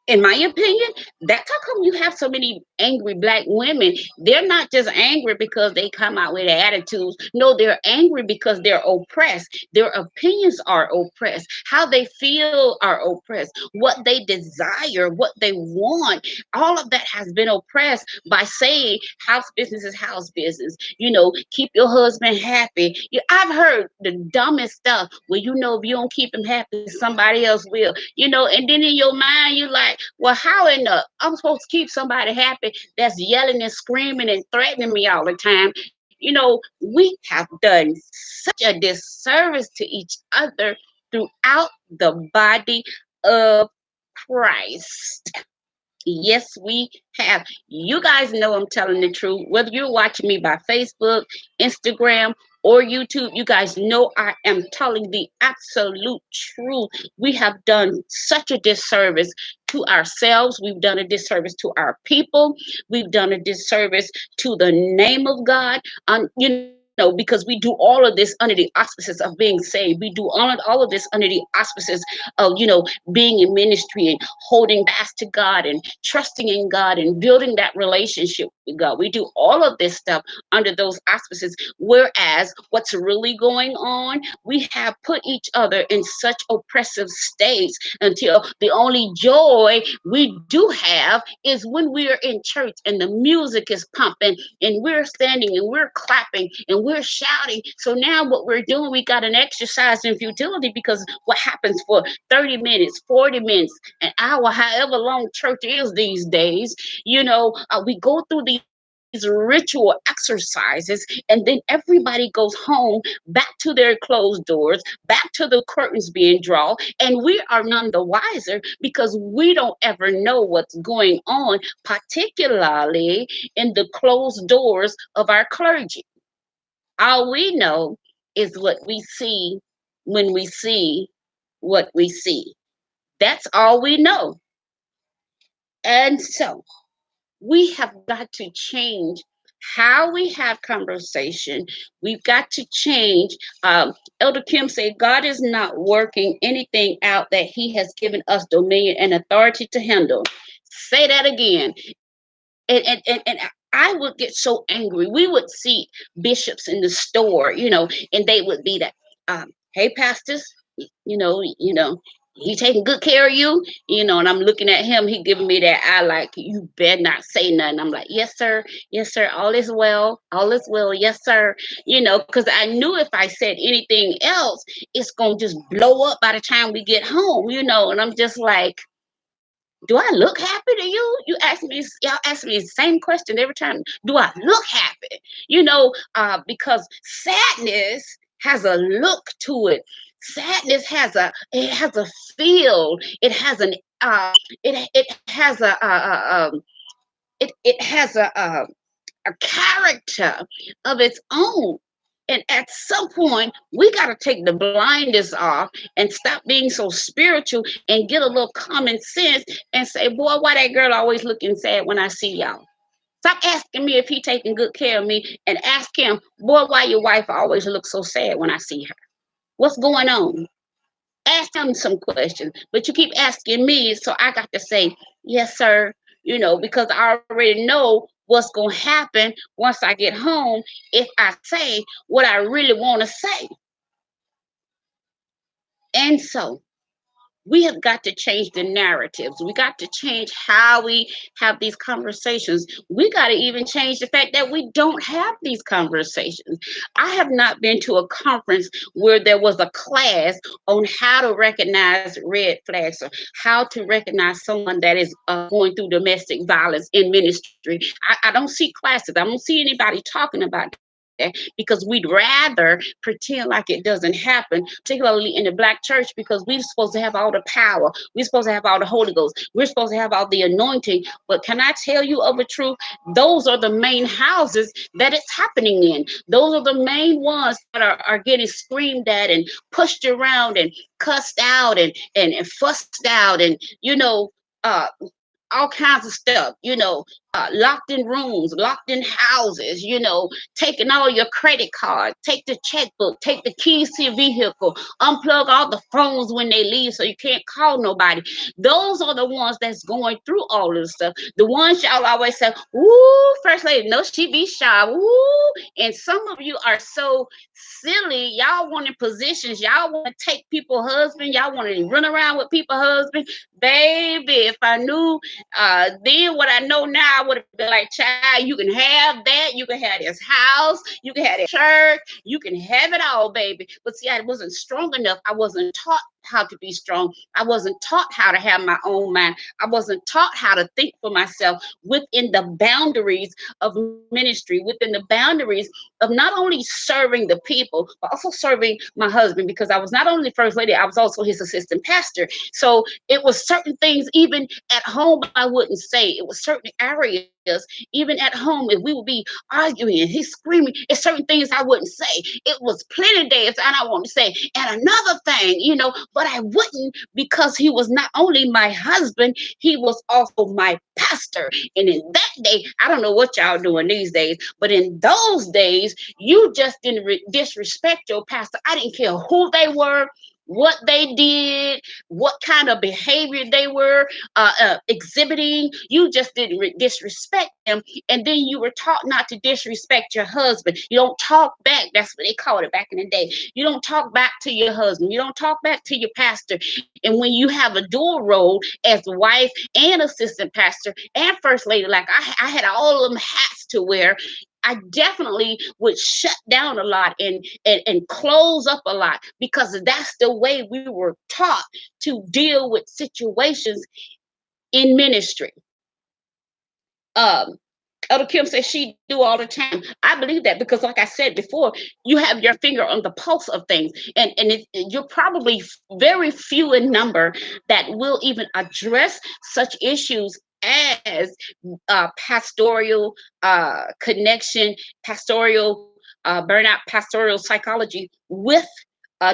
in my opinion, that's how come you have so many angry Black women. They're not just angry because they come out with attitudes. No, they're angry because they're oppressed. Their opinions are oppressed. How they feel are oppressed. What they desire, what they want, all of that has been oppressed by saying house business is house business. Keep your husband happy. I've heard the dumbest stuff. Well, if you don't keep him happy, somebody else will. And then in your mind, you're like, well, how in the I'm supposed to keep somebody happy that's yelling and screaming and threatening me all the time? We have done such a disservice to each other throughout the body of Christ. Yes, we have. You guys know I'm telling the truth. Whether you're watching me by Facebook, Instagram, or YouTube, you guys know I am telling the absolute truth. We have done such a disservice to ourselves. We've done a disservice to our people. We've done a disservice to the name of God. Because we do all of this under the auspices of being saved. We do all of this under the auspices of, being in ministry and holding fast to God and trusting in God and building that relationship with God. We do all of this stuff under those auspices. Whereas what's really going on, we have put each other in such oppressive states until the only joy we do have is when we're in church and the music is pumping and we're standing and we're clapping and we're shouting. So now what we're doing, we got an exercise in futility, because what happens for 30 minutes, 40 minutes, an hour, however long church is these days, we go through these ritual exercises, and then everybody goes home, back to their closed doors, back to the curtains being drawn, and we are none the wiser because we don't ever know what's going on, particularly in the closed doors of our clergy. All we know is what we see when we see what we see. That's all we know. And so we have got to change how we have conversation. We've got to change. Elder Kim said, God is not working anything out that he has given us dominion and authority to handle. Say that again. And I would get so angry. We would see bishops in the store, and they would be that, hey, pastors, he taking good care of you, and I'm looking at him, he giving me that eye like, you better not say nothing. I'm like, yes, sir, all is well, yes, sir, because I knew if I said anything else, it's going to just blow up by the time we get home, and I'm just like, do I look happy to you? Y'all ask me the same question every time. Do I look happy? Because sadness has a look to it. Sadness has a feel. It has an it has it has a character of its own. And at some point, we got to take the blinders off and stop being so spiritual and get a little common sense and say, boy, why that girl always looking sad when I see y'all? Stop asking me if he taking good care of me, and ask him, boy, why your wife always looks so sad when I see her? What's going on? Ask him some questions, but you keep asking me, so I got to say, yes, sir, because I already know what's going to happen once I get home if I say what I really want to say. And so we have got to change the narratives. We got to change how we have these conversations. We got to even change the fact that we don't have these conversations. I have not been to a conference where there was a class on how to recognize red flags or how to recognize someone that is going through domestic violence in ministry. I don't see classes. I don't see anybody talking about that, because we'd rather pretend like it doesn't happen, particularly in the Black church, because we're supposed to have all the power. We're supposed to have all the Holy Ghost. We're supposed to have all the anointing. But can I tell you of a truth? Those are the main houses that it's happening in. Those are the main ones that are getting screamed at and pushed around and cussed out and fussed out and, uh, all kinds of stuff, locked in rooms, locked in houses, taking all your credit cards, take the checkbook, take the keys to your vehicle, unplug all the phones when they leave so you can't call nobody. Those are the ones that's going through all of this stuff. The ones y'all always say, "Ooh, First Lady, no, she be shy." Ooh, and some of you are so silly. Y'all want in positions. Y'all want to take people's husband. Y'all want to run around with people's husband. Baby, if I knew then what I know now, I would have been like, child, you can have that. You can have this house. You can have this church. You can have it all, baby. But see, I wasn't strong enough. I wasn't taught how to be strong. I wasn't taught how to have my own mind. I wasn't taught how to think for myself within the boundaries of ministry, within the boundaries of not only serving the people, but also serving my husband, because I was not only First Lady, I was also his assistant pastor. So it was certain things, even at home, I wouldn't say. It was certain areas, even at home, if we would be arguing and he's screaming, it's certain things I wouldn't say. It was plenty days and I want to say, and another thing, but I wouldn't, because he was not only my husband, he was also my pastor. And in that day, I don't know what y'all doing these days, but in those days, you just didn't disrespect your pastor. I didn't care who they were, what they did, what kind of behavior they were exhibiting. You just didn't disrespect them. And then you were taught not to disrespect your husband. You don't talk back. That's what they called it back in the day. You don't talk back to your husband. You don't talk back to your pastor. And when you have a dual role as wife and assistant pastor and First Lady, like I had all of them hats to wear, I definitely would shut down a lot and close up a lot, because that's the way we were taught to deal with situations in ministry. Elder Kim says she do all the time. I believe that, because like I said before, you have your finger on the pulse of things, and you're probably very few in number that will even address such issues as pastoral connection, pastoral burnout, pastoral psychology with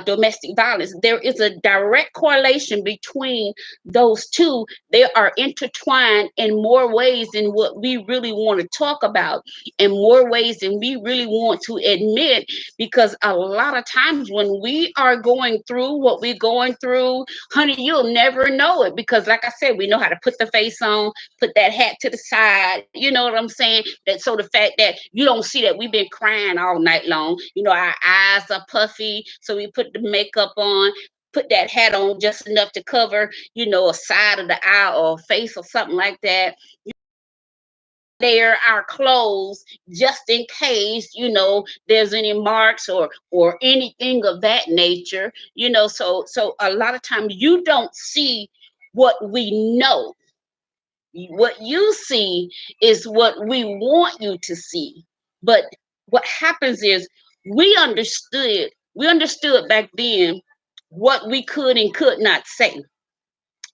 domestic violence. There is a direct correlation between those two. They are intertwined in more ways than what we really want to talk about, in more ways than we really want to admit, because a lot of times when we are going through what we're going through, honey, you'll never know it, because like I said, we know how to put the face on, put that hat to the side, you know what I'm saying? That, so the fact that you don't see that we've been crying all night long, our eyes are puffy, so we put the makeup on, put that hat on just enough to cover, a side of the eye or a face or something like that. There our clothes just in case, there's any marks or anything of that nature, so a lot of times you don't see what we know. What you see is what we want you to see. But what happens is we understood back then what we could and could not say.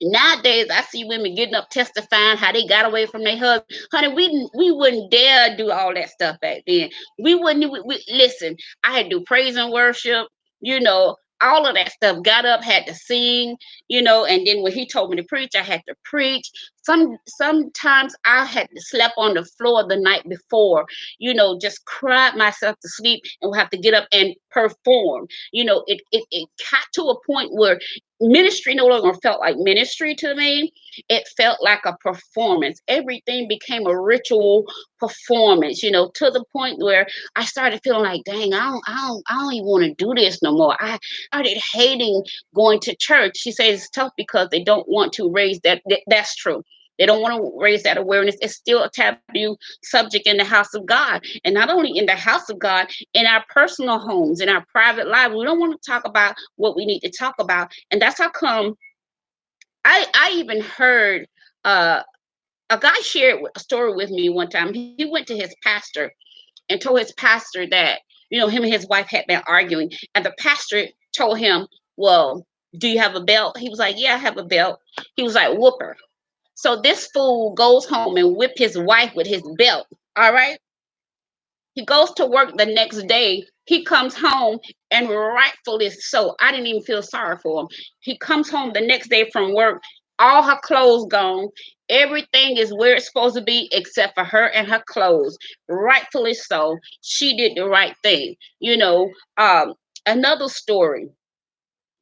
Nowadays, I see women getting up testifying how they got away from their husband. Honey, we wouldn't dare do all that stuff back then. We wouldn't. Listen, I had to do praise and worship, all of that stuff. Got up, had to sing, and then when he told me to preach, I had to preach. Sometimes I had to sleep on the floor the night before, just cried myself to sleep and would have to get up and perform. It got to a point where ministry no longer felt like ministry to me. It felt like a performance. Everything became a ritual performance, to the point where I started feeling like, dang, I don't even want to do this no more. I started hating going to church. She says it's tough because they don't want to raise that. That's true. They don't want to raise that awareness. It's still a taboo subject in the house of God. And not only in the house of God, in our personal homes, in our private lives, we don't want to talk about what we need to talk about. And that's how come I even heard a guy shared a story with me one time. He went to his pastor and told his pastor that, him and his wife had been arguing. And the pastor told him, well, do you have a belt? He was like, yeah, I have a belt. He was like, whoop her. So this fool goes home and whip his wife with his belt. All right. He goes to work the next day. He comes home, and rightfully so. I didn't even feel sorry for him. He comes home the next day from work, all her clothes gone. Everything is where it's supposed to be except for her and her clothes. Rightfully so. She did the right thing. Another story.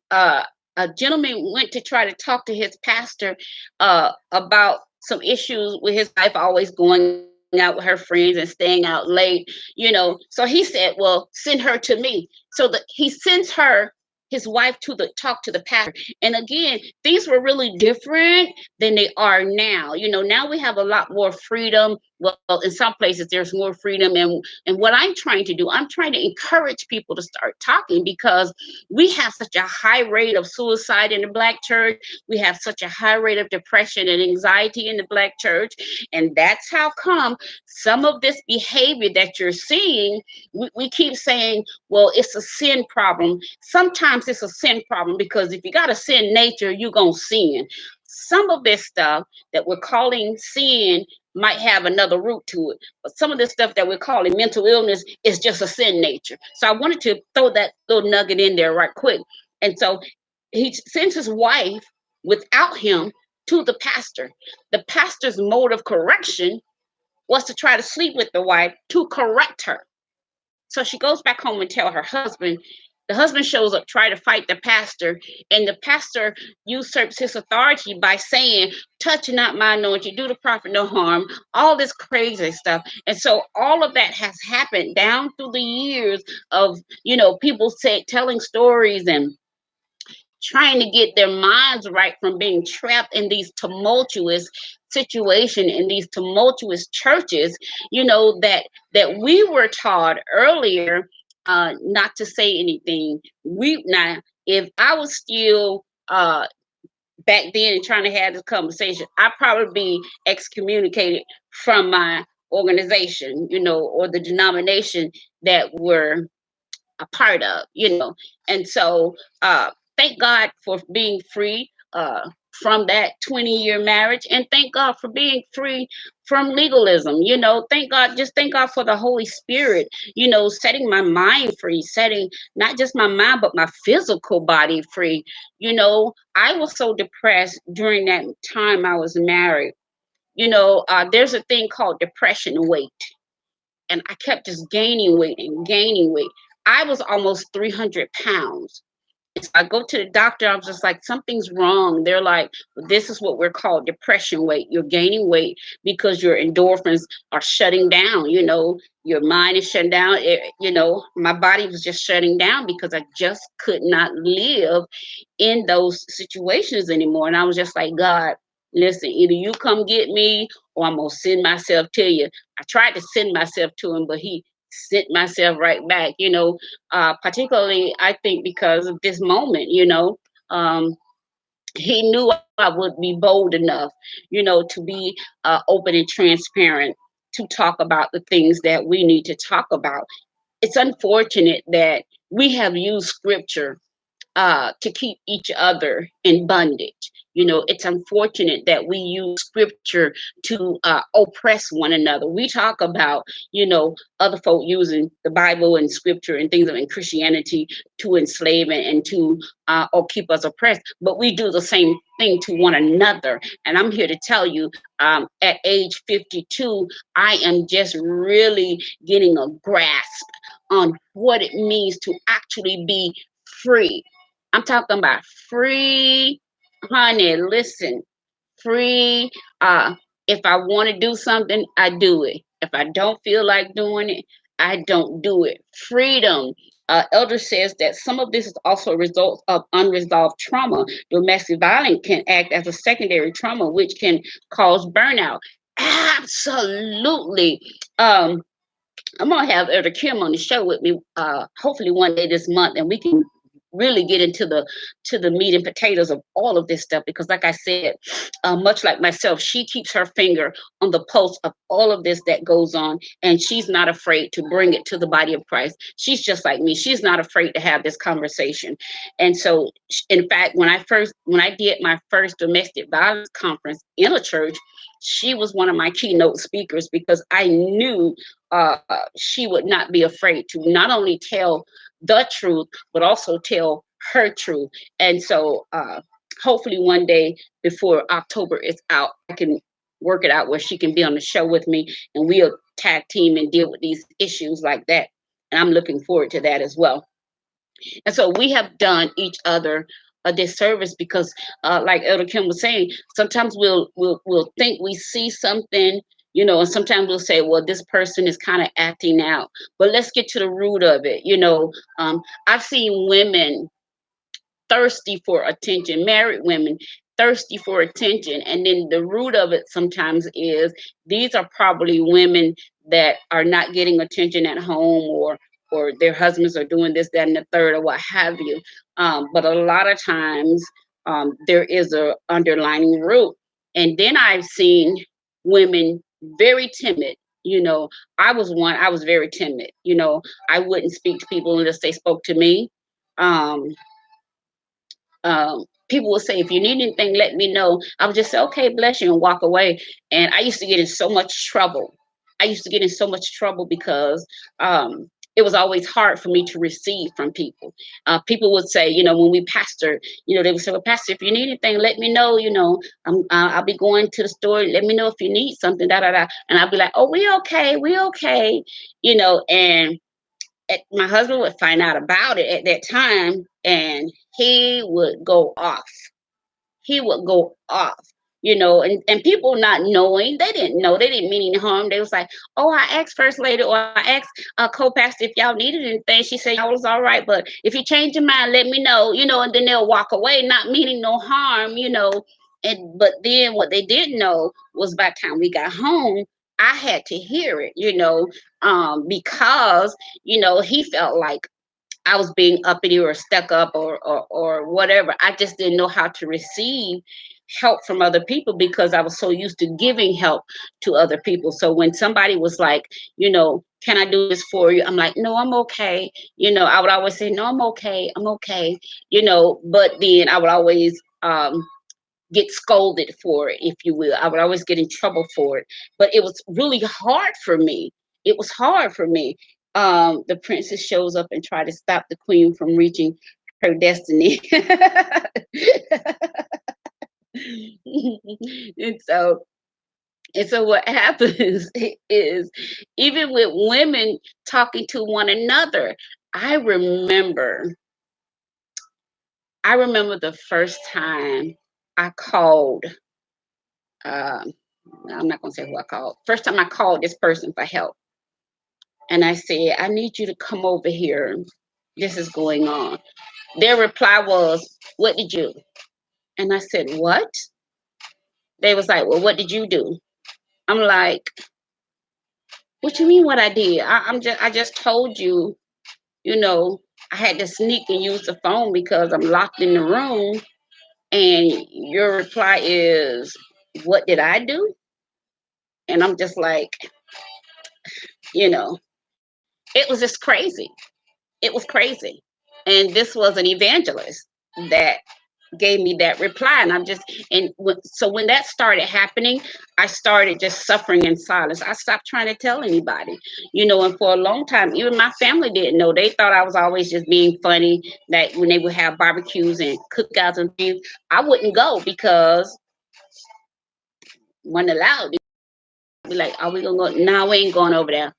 Uh, a gentleman went to try to talk to his pastor about some issues with his wife always going out with her friends and staying out late. So he said, well, send her to me. So that he sends his wife to talk to the pastor. And again, things were really different than they are now. Now we have a lot more freedom. Well, in some places there's more freedom, and what I'm trying to do, I'm trying to encourage people to start talking, because we have such a high rate of suicide in the Black church. We have such a high rate of depression and anxiety in the Black church. And that's how come some of this behavior that you're seeing, we keep saying, well, it's a sin problem. Sometimes it's a sin problem because if you got a sin nature, you're going to sin. Some of this stuff that we're calling sin might have another root to it. But some of this stuff that we're calling mental illness is just a sin nature. So I wanted to throw that little nugget in there right quick. And so he sends his wife without him to the pastor. The pastor's mode of correction was to try to sleep with the wife to correct her. So she goes back home and tell her husband. The husband shows up, try to fight the pastor, and the pastor usurps his authority by saying, touch not my anointing, do the prophet no harm, all this crazy stuff. And so all of that has happened down through the years of, people telling stories and trying to get their minds right from being trapped in these tumultuous situations, in these tumultuous churches, that we were taught earlier not to say anything. Now, if I was still back then and trying to have this conversation, I'd probably be excommunicated from my organization, or the denomination that we're a part of. And so thank God for being free from that 20-year marriage, and thank God for being free from legalism. Thank God for the Holy Spirit, setting my mind free, setting not just my mind, but my physical body free. I was so depressed during that time I was married. There's a thing called depression weight. And I kept just gaining weight and gaining weight. I was almost 300 pounds. And so I go to the doctor. I was just like, something's wrong. They're like, this is what we're called depression weight. You're gaining weight because your endorphins are shutting down. Your mind is shutting down. My body was just shutting down because I just could not live in those situations anymore. And I was just like, God, listen, either you come get me or I'm going to send myself to you. I tried to send myself to him, but he sent myself right back, particularly, I think, because of this moment, he knew I would be bold enough, to be open and transparent, to talk about the things that we need to talk about. It's unfortunate that we have used scripture to keep each other in bondage. It's unfortunate that we use scripture to oppress one another. We talk about, other folk using the Bible and scripture and things in Christianity to enslave and to or keep us oppressed, but we do the same thing to one another. And I'm here to tell you, at age 52, I am just really getting a grasp on what it means to actually be free. I'm talking about free, honey. Listen, free. If I want to do something, I do it. If I don't feel like doing it, I don't do it. Freedom. Elder says that some of this is also a result of unresolved trauma. Domestic violence can act as a secondary trauma, which can cause burnout. Absolutely. I'm gonna have Elder Kim on the show with me, hopefully one day this month, and we can really get into the meat and potatoes of all of this stuff, because like I said, much like myself, she keeps her finger on the pulse of all of this that goes on, and she's not afraid to bring it to the body of Christ. She's just like me. She's not afraid to have this conversation. And so, in fact, when I did my first domestic violence conference in a church, she was one of my keynote speakers, because I knew she would not be afraid to not only tell the truth, but also tell her truth. And so, hopefully one day before October is out, I can work it out where she can be on the show with me, and we'll tag team and deal with these issues like that. And I'm looking forward to that as well. And so we have done each other a disservice, because, like Elder Kim was saying, sometimes we'll think we see something, and sometimes we'll say, well, this person is kind of acting out. But let's get to the root of it. I've seen women thirsty for attention, married women thirsty for attention. And then the root of it sometimes is these are probably women that are not getting attention at home, or their husbands are doing this, that, and the third, or what have you. But a lot of times there is a underlying root. And then I've seen women very timid. I was very timid. I wouldn't speak to people unless they spoke to me. Um, People will say, if you need anything, let me know. I would just say, okay, bless you, and walk away. And I used to get in so much trouble. Because it was always hard for me to receive from people. People would say, when we pastor, they would say, well, Pastor, if you need anything, let me know. I'll be going to the store. Let me know if you need something, da, da, da. And I'll be like, oh, we okay. And my husband would find out about it at that time, and he would go off. And people not knowing, they didn't know, they didn't mean any harm. They was like, oh, I asked First Lady, or I asked co-pastor if y'all needed anything. She said y'all was all right, but if you change your mind, let me know, and then they'll walk away, not meaning no harm. But then what they didn't know was by the time we got home, I had to hear it, because, he felt like I was being uppity or stuck up, or whatever. I just didn't know how to receive help from other people, because I was so used to giving help to other people. So when somebody was like, can I do this for you? I'm like, no, I'm okay. I would always say, no, I'm okay. But then I would always get scolded for it, if you will. I would always get in trouble for it. But it was really hard for me. The princess shows up and try to stop the queen from reaching her destiny. and so and so what happens is, even with women talking to one another, I remember the first time I called, I'm not going to say who I called. First time I called this person for help. And I said, I need you to come over here. This is going on. Their reply was, what did you do? And I said, what? They was like, well, what did you do? I'm like, what you mean what I did? I just told you, I had to sneak and use the phone because I'm locked in the room. And your reply is, what did I do? And I'm just like, it was just crazy. It was crazy. And this was an evangelist that gave me that reply. So when that started happening, I started just suffering in silence. I stopped trying to tell anybody, and for a long time, even my family didn't know. They thought I was always just being funny, that when they would have barbecues and cookouts and things, I wouldn't go because wasn't allowed. Be like, are we gonna go? No, we ain't going over there.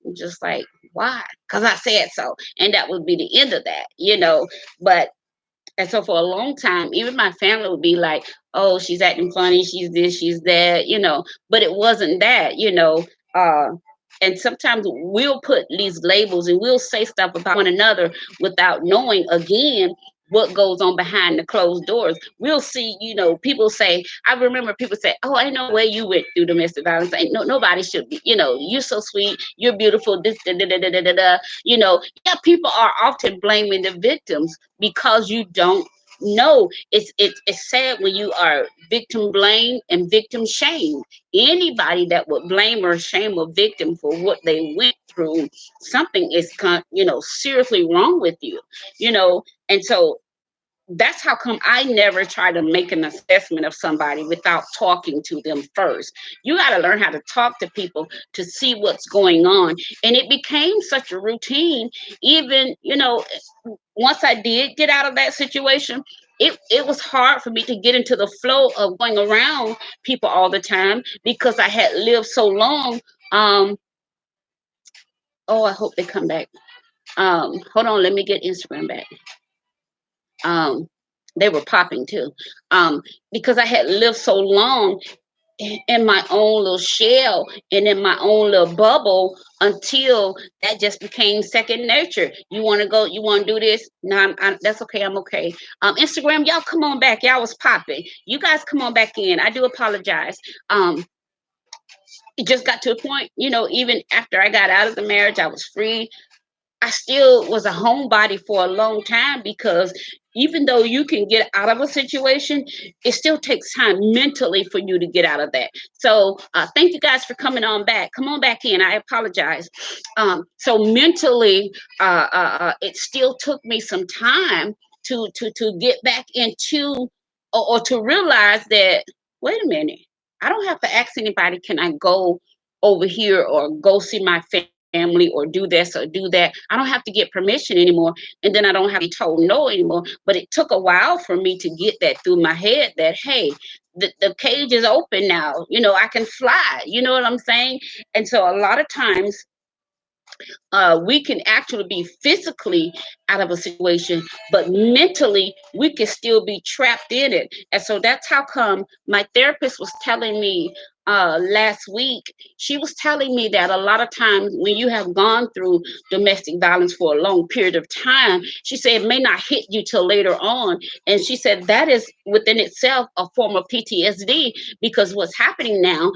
I'm just like, why? Because I said so. And that would be the end of that, But and so for a long time, even my family would be like, oh, she's acting funny, she's this, she's that, but it wasn't that. And sometimes we'll put these labels and we'll say stuff about one another without knowing, again, what goes on behind the closed doors. We'll see, people say, I remember people say, oh, I know where you went through domestic violence. Ain't nobody should be, you're so sweet, you're beautiful, this, da, da, da, da, da, da, da. Yeah, people are often blaming the victims because you don't know. It's sad when you are victim blame and victim shame. Anybody that would blame or shame a victim for what they went through, something is seriously wrong with you. And so that's how come I never try to make an assessment of somebody without talking to them first. You got to learn how to talk to people to see what's going on. And it became such a routine. Even, once I did get out of that situation, it was hard for me to get into the flow of going around people all the time because I had lived so long. Oh, I hope they come back. Hold on, let me get Instagram back. They were popping too, because I had lived so long in my own little shell and in my own little bubble until that just became second nature. You want to go, you want to do this? No, that's okay. I'm okay. Instagram, y'all come on back. Y'all was popping. You guys come on back in. I do apologize. It just got to a point, even after I got out of the marriage, I was free. I still was a homebody for a long time because even though you can get out of a situation, it still takes time mentally for you to get out of that. So thank you guys for coming on back. Come on back in. I apologize. So mentally, it still took me some time to get back into or to realize that, wait a minute, I don't have to ask anybody, can I go over here or go see my family or do this or do that? I don't have to get permission anymore. And then I don't have to be told no anymore. But it took a while for me to get that through my head that, hey, the cage is open now. I can fly. You know what I'm saying? And so a lot of times we can actually be physically out of a situation, but mentally we can still be trapped in it. And so that's how come my therapist was telling me last week, she was telling me that a lot of times when you have gone through domestic violence for a long period of time, she said it may not hit you till later on. And she said that is within itself a form of PTSD, because what's happening now,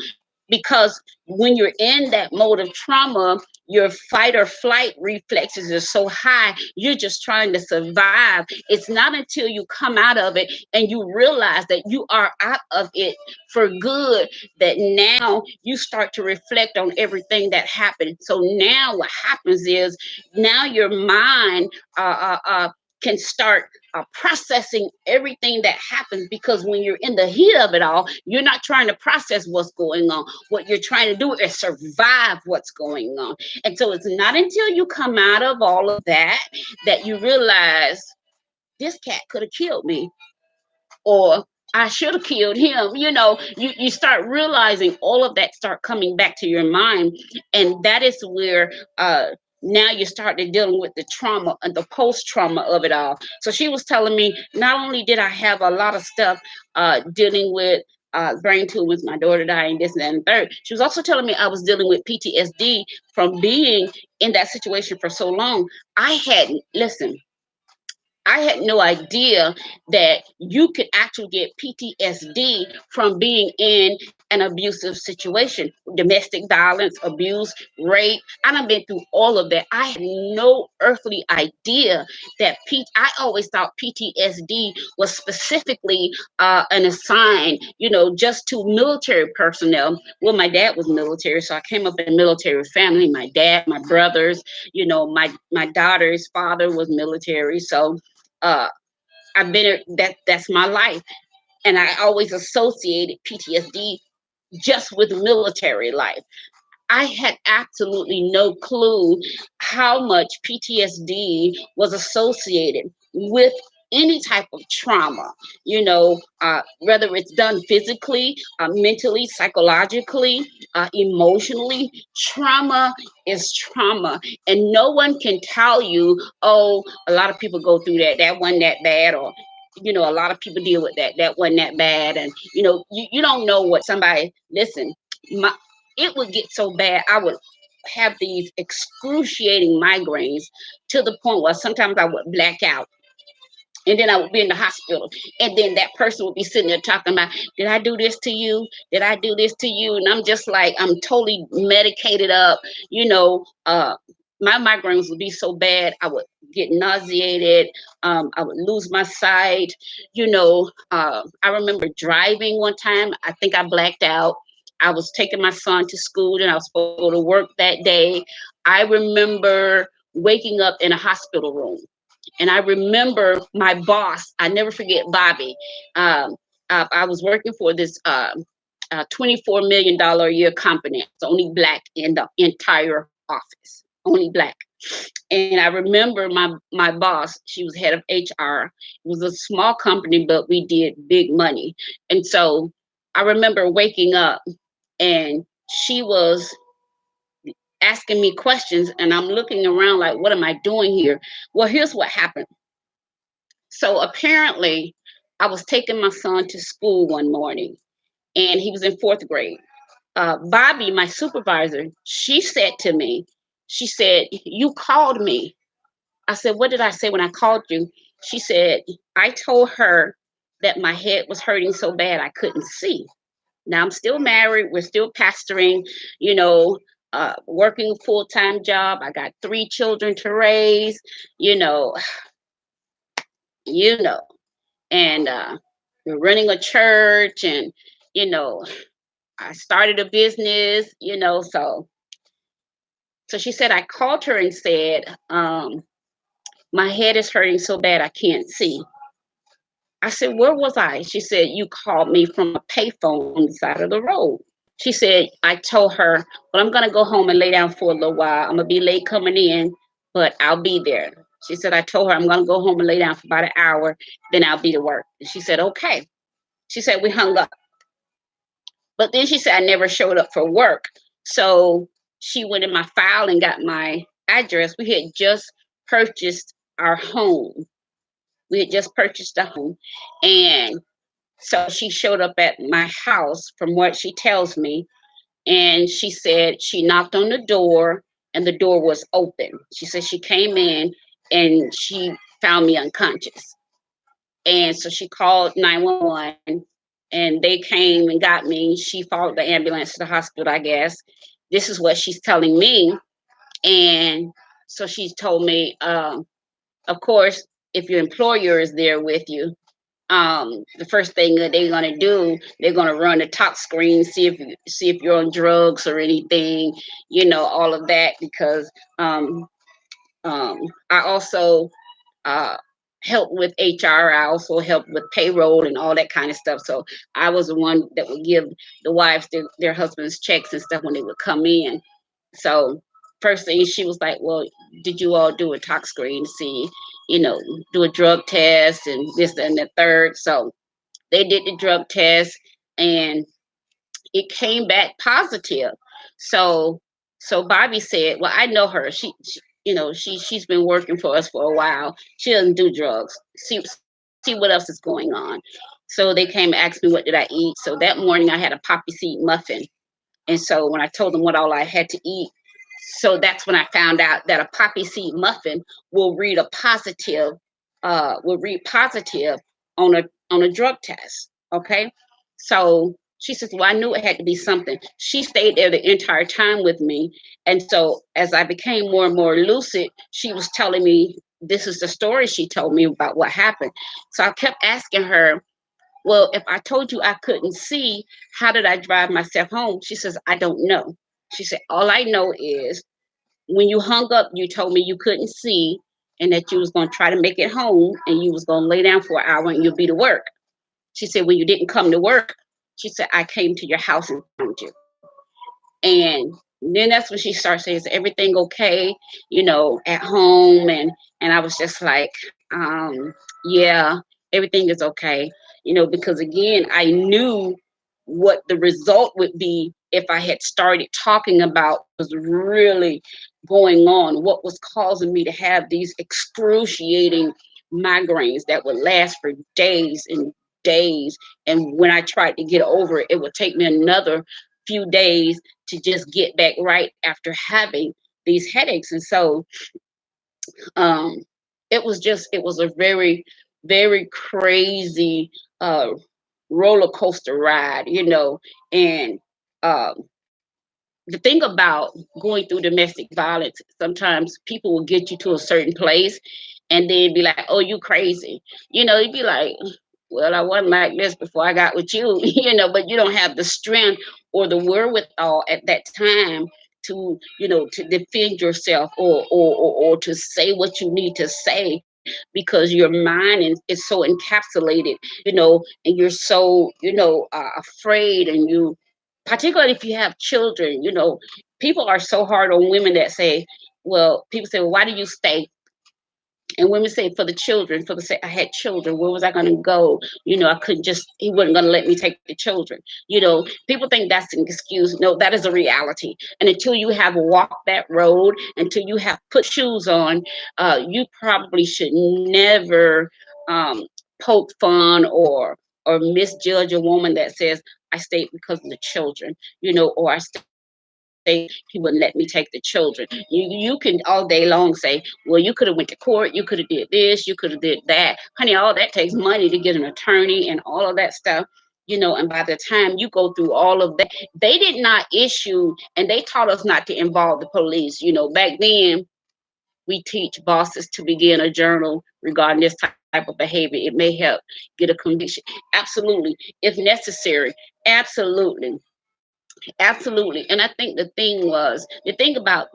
because when you're in that mode of trauma, your fight or flight reflexes are so high, you're just trying to survive. It's not until you come out of it and you realize that you are out of it for good that now you start to reflect on everything that happened. So now what happens is now your mind can start processing everything that happens, because when you're in the heat of it all, you're not trying to process what's going on. What you're trying to do is survive what's going on. And so it's not until you come out of all of that that you realize this cat could have killed me, or I should have killed him. You start realizing all of that start coming back to your mind. And that is where now you started dealing with the trauma and the post-trauma of it all. So she was telling me, not only did I have a lot of stuff dealing with brain tumors, my daughter dying, this and that and third, she was also telling me I was dealing with PTSD from being in that situation for so long. I had no idea that you could actually get PTSD from being in an abusive situation, domestic violence, abuse, rape. I done been through all of that. I had no earthly idea that I always thought PTSD was specifically an assign, just to military personnel. Well, my dad was military, so I came up in a military family. My dad, my brothers, my daughter's father was military, so uh, I've been that's my life, and I always associated PTSD just with military life. I had absolutely no clue how much PTSD was associated with any type of trauma, whether it's done physically, mentally, psychologically, emotionally. Trauma is trauma. And no one can tell you, oh, a lot of people go through that. That wasn't that bad. Or, a lot of people deal with that. That wasn't that bad. And, you don't know what somebody, listen, it would get so bad. I would have these excruciating migraines to the point where sometimes I would black out. And then I would be in the hospital. And then that person would be sitting there talking about, did I do this to you? Did I do this to you? And I'm just like, I'm totally medicated up. You know, my migraines would be so bad, I would get nauseated. I would lose my sight. You know, I remember driving one time. I think I blacked out. I was taking my son to school and I was supposed to go to work that day. I remember waking up in a hospital room. And I remember my boss, I never forget Bobby. Um, I was working for this $24 million a year company. It's only black in the entire office, only black. And I remember my boss, she was head of HR. It was a small company, but we did big money. And so I remember waking up and she was asking me questions and I'm looking around like, what am I doing here? Well, here's what happened. So apparently, I was taking my son to school one morning, and he was in fourth grade. Bobby, my supervisor, she said to me, she said, "You called me." I said, "What did I say when I called you?" She said, "I told her that my head was hurting so bad I couldn't see." Now I'm still married. We're still pastoring, you know, working a full-time job. I got 3 children to raise, you know, you know. And we're running a church, and you know, I started a business, you know. So she said, I called her and said, my head is hurting so bad I can't see. I said, where was I? She said, you called me from a payphone on the side of the road. She said, I told her, well, I'm gonna go home and lay down for a little while. I'm gonna be late coming in, but I'll be there. She said, I told her I'm gonna go home and lay down for about an hour, then I'll be to work. And she said, okay. She said, we hung up. But then she said I never showed up for work. So she went in my file and got my address. We had just purchased our home. We had just purchased a home. And so she showed up at my house from what she tells me. And she said she knocked on the door and the door was open. She said she came in and she found me unconscious. And so she called 911 and they came and got me. She followed the ambulance to the hospital, I guess. This is what she's telling me. And so she's told me, of course, if your employer is there with you, the first thing that they're gonna do, they're gonna run a talk screen, see if you're on drugs or anything, you know, all of that. Because I also uh, help with HR. I also help with payroll and all that kind of stuff. So I was the one that would give the wives their husbands checks and stuff when they would come in. So first thing she was like, well, did you all do a tox screen to see, you know, do a drug test and this and the third? So they did the drug test and it came back positive. So so Bobby said, well, I know her. She you know, she's been working for us for a while. She doesn't do drugs. See what else is going on. So they came and asked me what did I eat. So that morning I had a poppy seed muffin. And so when I told them what all I had to eat, so that's when I found out that a poppy seed muffin will read a positive, will read positive on a drug test. Okay. So she says, well, I knew it had to be something. She stayed there the entire time with me. And so as I became more and more lucid, she was telling me this is the story she told me about what happened. So I kept asking her, well, if I told you I couldn't see, how did I drive myself home? She says, I don't know. She said, all I know is when you hung up, you told me you couldn't see and that you was going to try to make it home and you was going to lay down for an hour and you'll be to work. She said, when you didn't come to work, she said, I came to your house and found you. And then that's when she starts saying, is everything okay, you know, at home? And I was just like, yeah, everything is okay, you know, because again, I knew what the result would be if I had started talking about what was really going on, what was causing me to have these excruciating migraines that would last for days and days. And when I tried to get over it, it would take me another few days to just get back right after having these headaches. And so um, it was a very very crazy roller coaster ride, and um, the thing about going through domestic violence, sometimes people will get you to a certain place and then be like, oh, you crazy. You'd be like, well, I wasn't like this before I got with you, but you don't have the strength or the wherewithal at that time to defend yourself or to say what you need to say because your mind is so encapsulated, and you're so, afraid, and you, particularly if you have children, people are so hard on women that say, well, people say, well, why do you stay? And women say, for the children, for the sake, I had children. Where was I going to go? I couldn't just, he wasn't going to let me take the children. People think that's an excuse. No, that is a reality. And until you have walked that road, until you have put shoes on, you probably should never poke fun or misjudge a woman that says, I stayed because of the children, or I stayed, he wouldn't let me take the children. You can all day long say, well, you could have went to court, you could have did this, you could have did that. Honey, all that takes money to get an attorney and all of that stuff. And by the time you go through all of that, they did not issue, and they taught us not to involve the police. Back then, we teach bosses to begin a journal regarding this type of behavior. It may help get a conviction. Absolutely. If necessary. Absolutely. Absolutely. And I think the thing about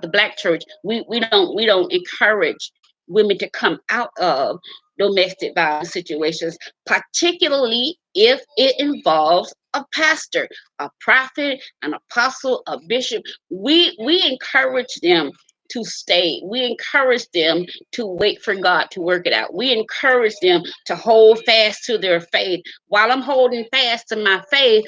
the black church, we don't encourage women to come out of domestic violence situations, particularly if it involves a pastor, a prophet, an apostle, a bishop. We encourage them to stay. We encourage them to wait for God to work it out. We encourage them to hold fast to their faith. While I'm holding fast to my faith,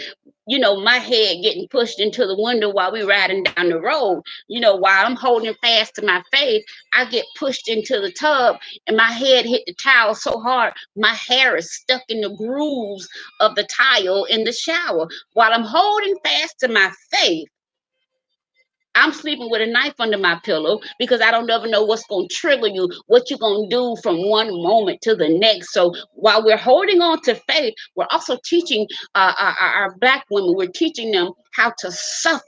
my head getting pushed into the window while we riding down the road. While I'm holding fast to my faith, I get pushed into the tub and my head hit the towel so hard, my hair is stuck in the grooves of the tile in the shower. While I'm holding fast to my faith, I'm sleeping with a knife under my pillow because I don't ever know what's going to trigger you, what you're going to do from one moment to the next. So while we're holding on to faith, we're also teaching our black women, we're teaching them how to suffer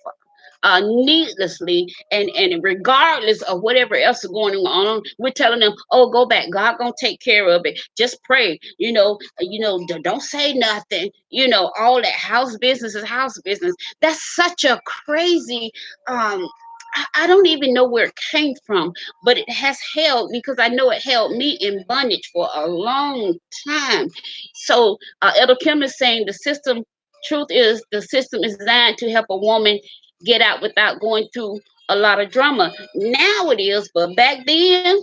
needlessly, and regardless of whatever else is going on, we're telling them, oh, go back, God gonna take care of it, just pray, don't say nothing, all that house business is house business. That's such a crazy, I don't even know where it came from, but it has held, because I know it held me in bondage for a long time. So Elder Kim is saying truth is the system is designed to help a woman get out without going through a lot of drama. Now it is, but back then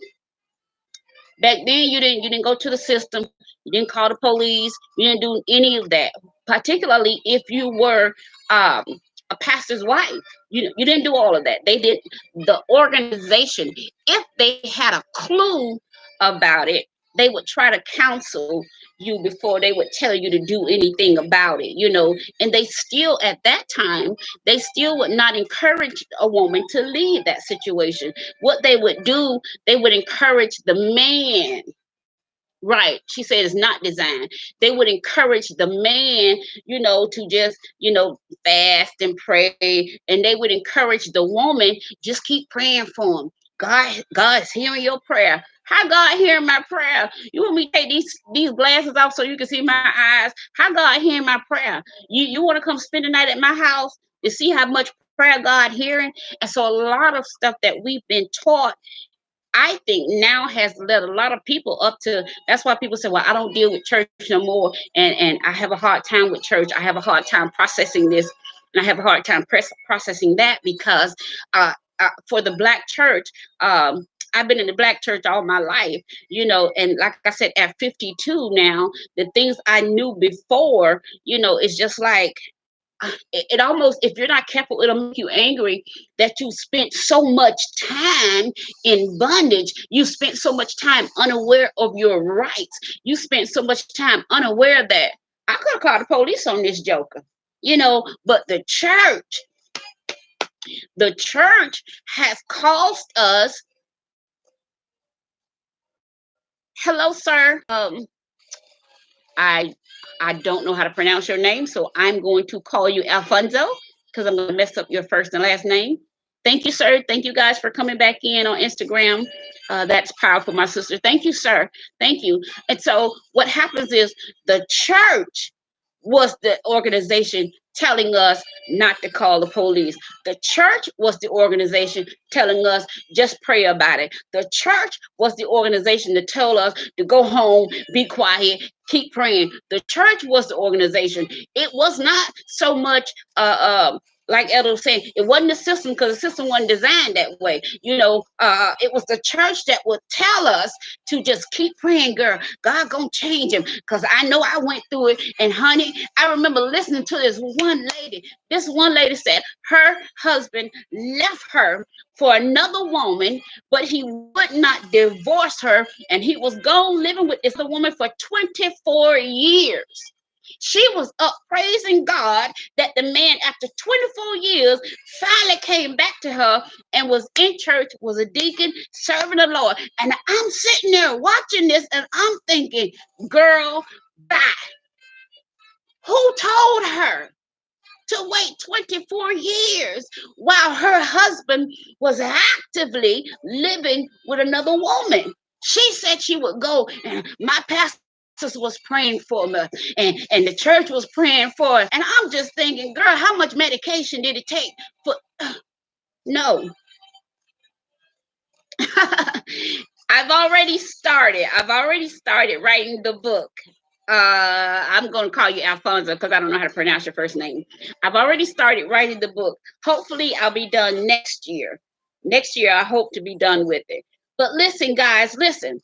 you didn't go to the system, you didn't call the police, you didn't do any of that. Particularly if you were um, a pastor's wife, you didn't do all of that. They did. The organization, if they had a clue about it, they would try to counsel you before they would tell you to do anything about it. And they still, at that time, they still would not encourage a woman to leave that situation. What they would do, they would encourage the man. Right. She said it's not designed. They would encourage the man, to just, fast and pray. And they would encourage the woman, just keep praying for him. God's hearing your prayer. How God hearing my prayer? You want me to take these glasses off so you can see my eyes? How God hearing my prayer? You want to come spend the night at my house to see how much prayer God hearing? And so a lot of stuff that we've been taught, I think, now has led a lot of people up to. That's why people say, well, I don't deal with church no more, and I have a hard time with church. I have a hard time processing this, and I have a hard time processing that, because for the black church, I've been in the black church all my life, and like I said, at 52 now, the things I knew before, it's just like, it almost, if you're not careful, it'll make you angry that you spent so much time in bondage. You spent so much time unaware of your rights. You spent so much time unaware that I could have called the police on this joker, but the church has caused us, hello, sir. I I don't know how to pronounce your name, so I'm going to call you Alfonso because I'm going to mess up your first and last name. Thank you, sir. Thank you guys for coming back in on Instagram. That's powerful, my sister. Thank you, sir. Thank you. And so what happens is the church was the organization telling us not to call the police. The church was the organization telling us just pray about it. The church was the organization to tell us to go home, be quiet, keep praying. The church was the organization. It was not so much like Elder was saying, it wasn't the system because the system wasn't designed that way. It was the church that would tell us to just keep praying, girl. God gonna change him because I know I went through it. And honey, I remember listening to this one lady. This one lady said her husband left her for another woman, but he would not divorce her, and he was gone living with this other woman for 24 years. She was up praising God that the man, after 24 years, finally came back to her and was in church, was a deacon, serving the Lord. And I'm sitting there watching this and I'm thinking, girl, bye. Who told her to wait 24 years while her husband was actively living with another woman? She said she would go, and my pastor was praying for me, and the church was praying for us. And I'm just thinking, girl, how much medication did it take for no? I've already started writing the book. I'm going to call you Alfonso because I don't know how to pronounce your first name. I've already started writing the book. Hopefully I'll be done next year. Next year I hope to be done with it. But listen, guys, listen.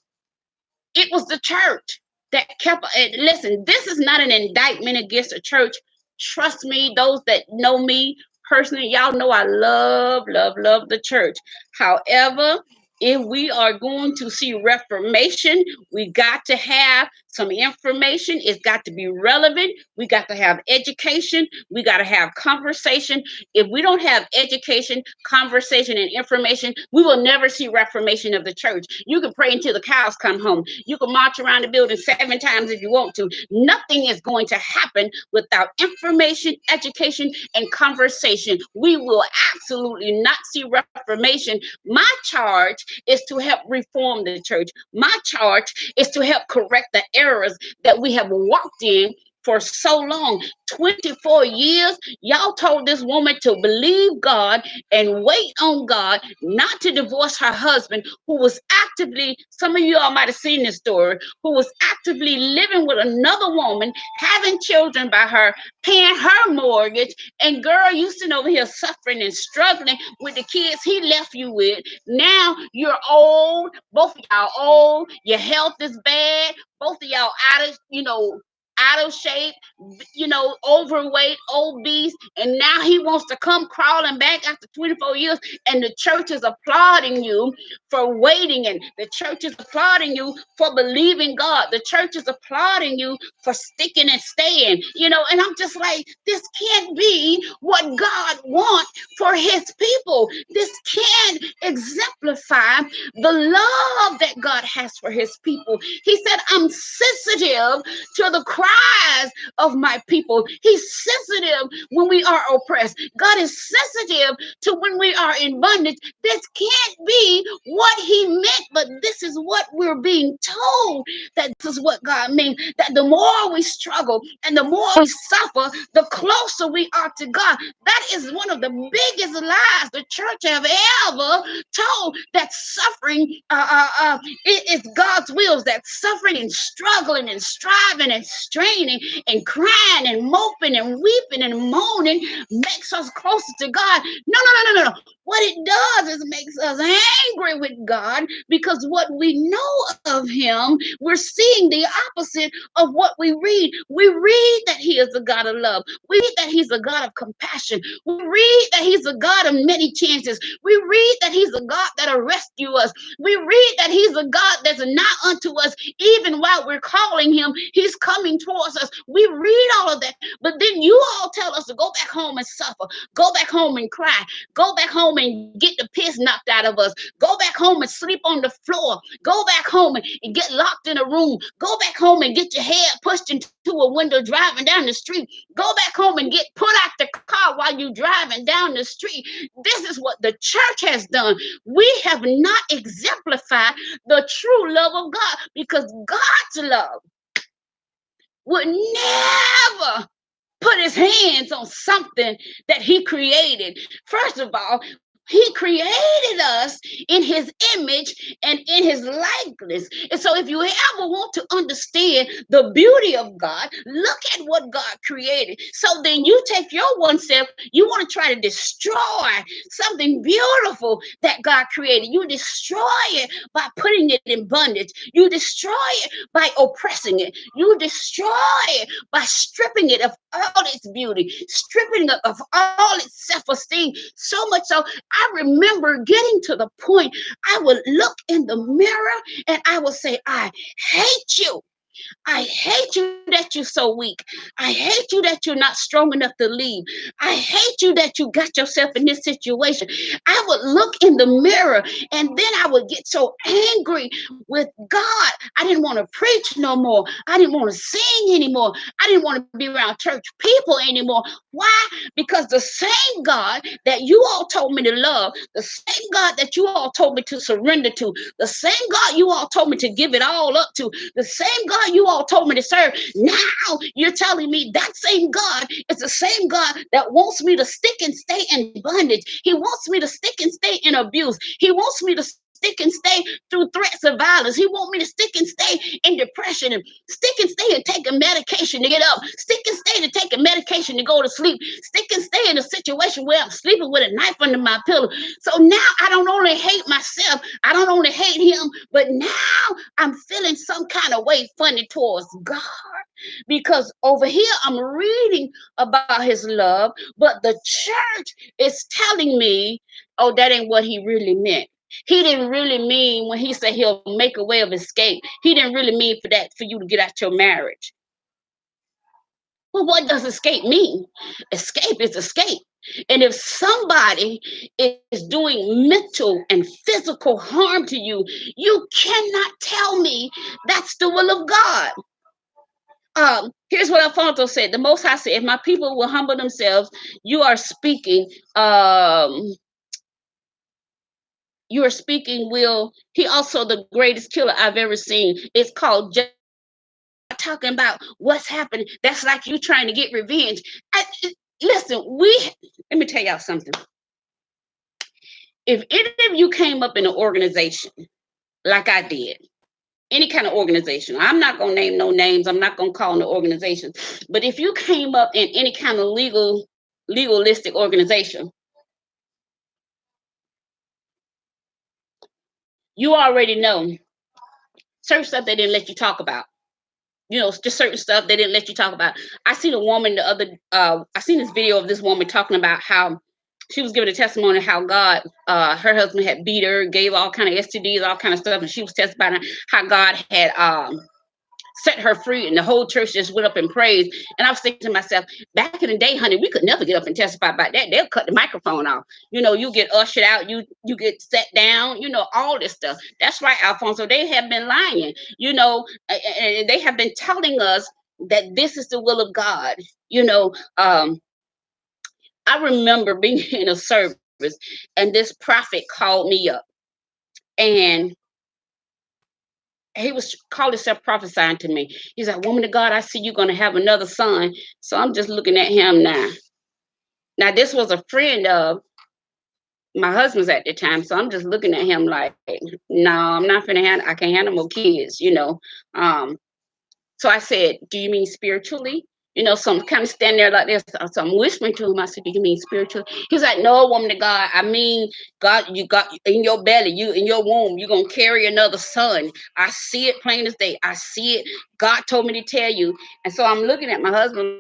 It was the church that kept, listen, this is not an indictment against the church. Trust me, those that know me personally, y'all know I love, love, love the church. However, if we are going to see reformation, we got to have some information. It's got to be relevant. We got to have education. We got to have conversation. If we don't have education, conversation, and information, we will never see reformation of the church. You can pray until the cows come home. You can march around the building 7 times if you want to. Nothing is going to happen without information, education, and conversation. We will absolutely not see reformation. My charge is to help reform the church. My charge is to help correct the errors that we have walked in for so long. 24 years, y'all told this woman to believe God and wait on God, not to divorce her husband, who was actively, some of you all might have seen this story, who was actively living with another woman, having children by her, paying her mortgage, and girl, you sitting over here suffering and struggling with the kids he left you with. Now you're old, both of y'all old, your health is bad, both of y'all out of shape, overweight, obese, and now he wants to come crawling back after 24 years, and the church is applauding you for waiting, and the church is applauding you for believing God. The church is applauding you for sticking and staying, and I'm just like, this can't be what God wants for his people. This can't exemplify the love that God has for his people. He said, I'm sensitive to the cries of my people. He's sensitive when we are oppressed. God is sensitive to when we are in bondage. This can't be what he meant, but this is what we're being told, that this is what God means, that the more we struggle and the more we suffer, the closer we are to God. That is one of the biggest lies the church have ever told, that suffering it is God's will, that suffering and struggling and striving and straining and crying and moping and weeping and moaning makes us closer to God. No, no, no, no, no. What it does is makes us angry with God, because what we know of him, we're seeing the opposite of what we read. We read that he is a God of love. We read that he's a God of compassion. We read that he's a God of many chances. We read that he's a God that'll rescue us. We read that he's a God that's not unto us. Even while we're calling him, he's coming towards us. We read all of that. But then you all tell us to go back home and suffer. Go back home and cry. Go back home home and get the piss knocked out of us. Go back home and sleep on the floor. Go back home and get locked in a room. Go back home and get your head pushed into a window driving down the street. Go back home and get put out the car while you're driving down the street. This is what the church has done. We have not exemplified the true love of God, because God's love would never put his hands on something that he created. First of all, he created us in his image and in his likeness. And so if you ever want to understand the beauty of God, look at what God created. So then you take your one self, you want to try to destroy something beautiful that God created. You destroy it by putting it in bondage. You destroy it by oppressing it. You destroy it by stripping it of all its beauty, stripping it of all its self-esteem. So much so, I remember getting to the point I would look in the mirror and I would say, I hate you. I hate you that you're so weak. I hate you that you're not strong enough to leave. I hate you that you got yourself in this situation. I would look in the mirror and then I would get so angry with God. I didn't want to preach no more. I didn't want to sing anymore. I didn't want to be around church people anymore. Why? Because the same God that you all told me to love, the same God that you all told me to surrender to, the same God you all told me to give it all up to, the same God you all told me to serve, now you're telling me that same God is the same God that wants me to stick and stay in bondage. He wants me to stick and stay in abuse. He wants me to stick and stay through threats of violence. He wants me to stick and stay in depression, and stick and stay and take a medication to get up, stick and stay to take a medication to go to sleep, stick and stay in a situation where I'm sleeping with a knife under my pillow. So now I don't only hate myself, I don't only hate him, but now I'm feeling some kind of way funny towards God, because over here I'm reading about his love, but the church is telling me, oh, that ain't what he really meant. He didn't really mean when he said he'll make a way of escape. He didn't really mean for that, for you to get out your marriage. Well, what does escape mean? Escape is escape. And if somebody is doing mental and physical harm to you, you cannot tell me that's the will of God. Here's what Alfonso said. The Most High said, if my people will humble themselves, you are speaking, will, he also the greatest killer I've ever seen. It's called just talking about what's happening. That's like you trying to get revenge. Listen, let me tell y'all something. If any of you came up in an organization like I did, any kind of organization, I'm not going to name no names, I'm not going to call no organization, but if you came up in any kind of legalistic organization, you already know certain stuff they didn't let you talk about. You know, just certain stuff they didn't let you talk about. I seen a woman I seen this video of this woman talking about how she was giving a testimony how God, her husband had beat her, gave all kind of STDs, all kind of stuff, and she was testifying how God had set her free, and the whole church just went up and praised. And I was thinking to myself, back in the day, honey, we could never get up and testify about that. They'll cut the microphone off. You know, you get ushered out, you get sat down, you know, all this stuff. That's right, Alfonso. They have been lying, you know, and they have been telling us that this is the will of God. You know, I remember being in a service and this prophet called me up, and he was called himself prophesying to me. He's like, woman of God, I see you're going to have another son. So I'm just looking at him now. Now, this was a friend of my husband's at the time. So I'm just looking at him like, no, I'm not going to I can't handle more kids, you know. So I said, do you mean spiritually? You know, so I'm kind of standing there like this. So I'm whispering to him. I said, do you mean spiritually? He's like, no, woman of God. I mean, God, you got in your belly, you in your womb, you're going to carry another son. I see it plain as day. I see it. God told me to tell you. And so I'm looking at my husband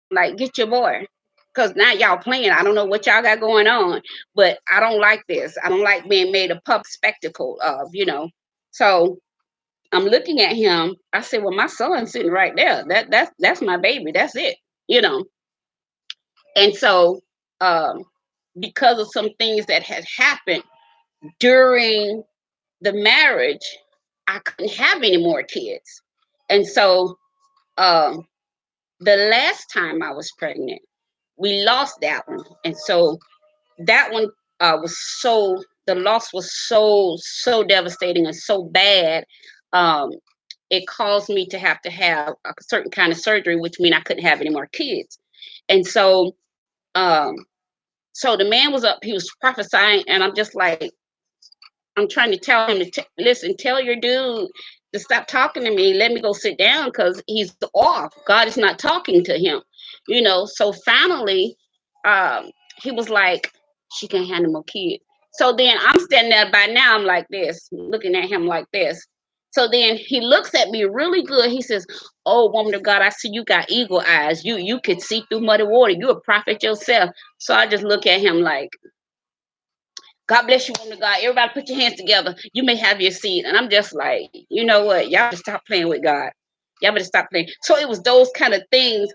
like, get your boy. Because now y'all playing. I don't know what y'all got going on, but I don't like this. I don't like being made a public spectacle of, you know. So I'm looking at him. I said, well, my son's sitting right there. That's my baby. That's it, you know. And so because of some things that had happened during the marriage, I couldn't have any more kids. And so um, the last time I was pregnant, we lost that one. And so that one was so, the loss was so devastating and so bad. Um, it caused me to have a certain kind of surgery, which means I couldn't have any more kids. And so, um, so the man was up, he was prophesying, and I'm just like, I'm trying to tell him to listen, tell your dude to stop talking to me. Let me go sit down because he's off. God is not talking to him, you know. So finally, he was like, she can't handle more kids. So then I'm standing there by now, I'm like this, looking at him like this. So then he looks at me really good. He says, "Oh, woman of God, I see you got eagle eyes. You could see through muddy water. You a prophet yourself." So I just look at him like, "God bless you, woman of God. Everybody put your hands together. You may have your seat." And I'm just like, you know what? Y'all better stop playing with God. Y'all better stop playing. So it was those kind of things.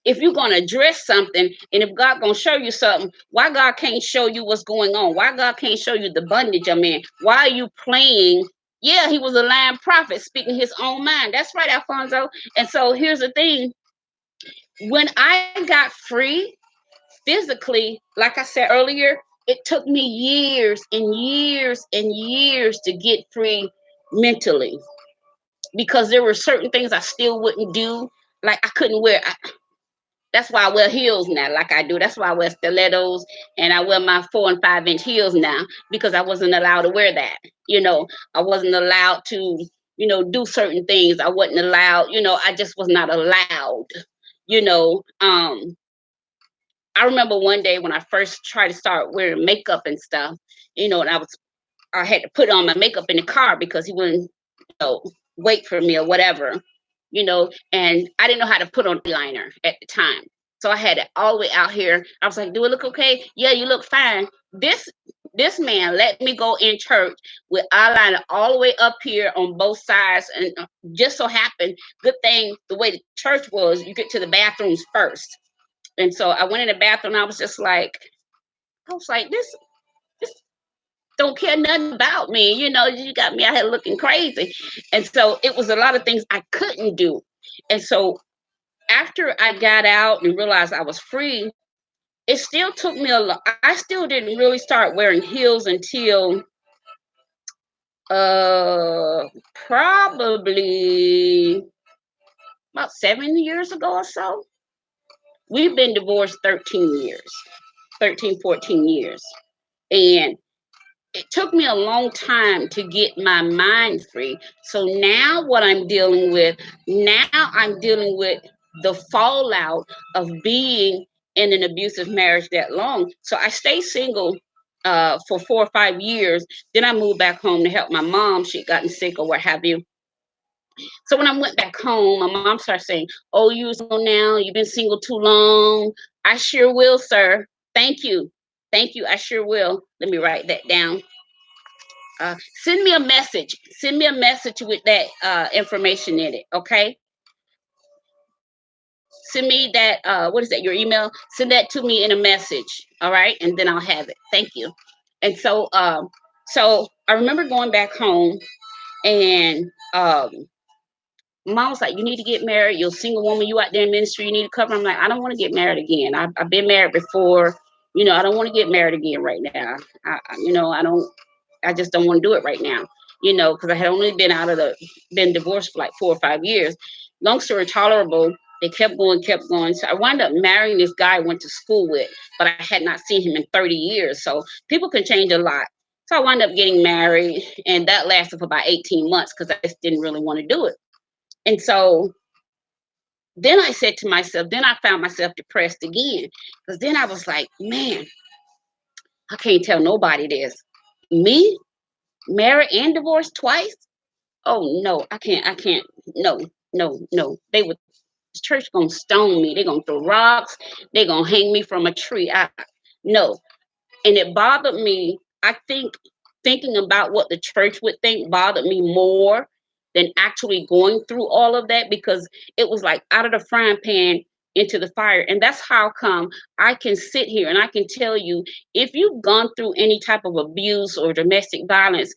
If you're going to address something, and if God going to show you something, why God can't show you what's going on? Why God can't show you the bondage I'm in? Why are you playing? Yeah, he was a lying prophet speaking his own mind. That's right, Alfonso. And so here's the thing. When I got free, physically, like I said earlier, it took me years and years and years to get free mentally, because there were certain things I still wouldn't do. Like I couldn't wear, that's why I wear heels now, like I do. That's why I wear stilettos and I wear my 4 and 5 inch heels now, because I wasn't allowed to wear that. You know, I wasn't allowed to, do certain things. I wasn't allowed, I just was not allowed, you know. I remember one day when I first tried to start wearing makeup and stuff, and I had to put on my makeup in the car because he wouldn't, wait for me or whatever, and I didn't know how to put on eyeliner at the time. So I had it all the way out here. I was like, "Do it look okay?" "Yeah, you look fine." This man let me go in church with eyeliner all the way up here on both sides, and just so happened, good thing the way the church was, you get to the bathrooms first. And so I went in the bathroom. I was just like, this don't care nothing about me. You got me out here looking crazy. And so it was a lot of things I couldn't do. And so after I got out and realized I was free, it still took me a lot. I still didn't really start wearing heels until probably about 7 years ago or so. We've been divorced 13 years, 13, 14 years. And it took me a long time to get my mind free. So now I'm dealing with the fallout of being in an abusive marriage that long. So I stayed single for 4 or 5 years. Then I moved back home to help my mom. She'd gotten sick or what have you. So when I went back home, my mom started saying, "Oh, you're single now. You've been single too long." "I sure will, sir. Thank you. Thank you. I sure will." Let me write that down. Send me a message. Send me a message with that information in it. Okay. Send me that. What is that? Your email. Send that to me in a message. All right, and then I'll have it. Thank you. And so I remember going back home, and mom was like, "You need to get married. You're a single woman. You out there in ministry. You need to cover." I'm like, "I don't want to get married again. I've been married before. I don't want to get married again right now. I don't. I just don't want to do it right now, because I had only been divorced for like 4 or 5 years. Long story tolerable, they kept going. So I wound up marrying this guy I went to school with, but I had not seen him in 30 years. So people can change a lot. So I wound up getting married, and that lasted for about 18 months because I just didn't really want to do it. And so then I said to myself, then I found myself depressed again, because then I was like, man, I can't tell nobody this. Me? Married and divorced twice? Oh no, I can't. No, no, no. The church gonna stone me. They're gonna throw rocks. They're gonna hang me from a tree. No. And it bothered me. I think thinking about what the church would think bothered me more than actually going through all of that, because it was like out of the frying pan into the fire. And that's how come I can sit here and I can tell you, if you've gone through any type of abuse or domestic violence,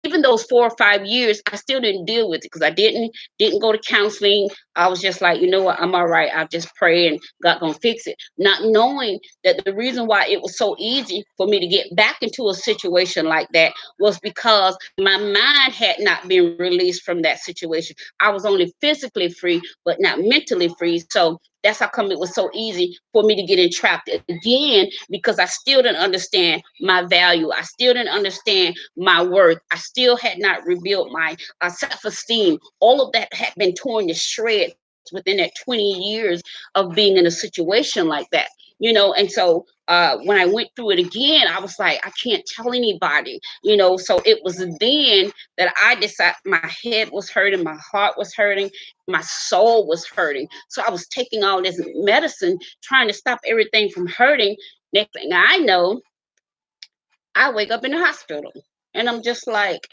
even those 4 or 5 years, I still didn't deal with it because I didn't go to counseling. I was just like, you know what, I'm all right. I'll just pray and God gonna fix it. Not knowing that the reason why it was so easy for me to get back into a situation like that was because my mind had not been released from that situation. I was only physically free, but not mentally free. So that's how come it was so easy for me to get entrapped again, because I still didn't understand my value. I still didn't understand my worth. I still had not rebuilt my self-esteem. All of that had been torn to shreds within that 20 years of being in a situation like that. And so when I went through it again, I was like, I can't tell anybody. So it was then that I decided my head was hurting, my heart was hurting, my soul was hurting. So I was taking all this medicine, trying to stop everything from hurting. Next thing I know, I wake up in the hospital and I'm just like,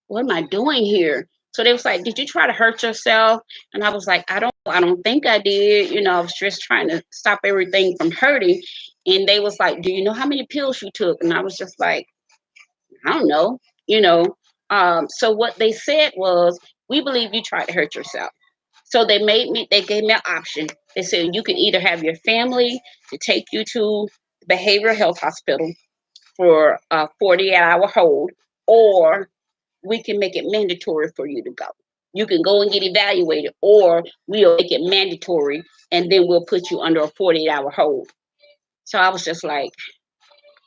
what am I doing here? So they was like, did you try to hurt yourself? And I was like, I don't think I did. I was just trying to stop everything from hurting. And they was like, do you know how many pills you took? And I was just like, I don't know, you know. So what they said was, we believe you tried to hurt yourself. So they gave me an option. They said, you can either have your family to take you to behavioral health hospital for a 48-hour hold, or we can make it mandatory for you to go. You can go and get evaluated, or we'll make it mandatory and then we'll put you under a 48-hour hold. So I was just like,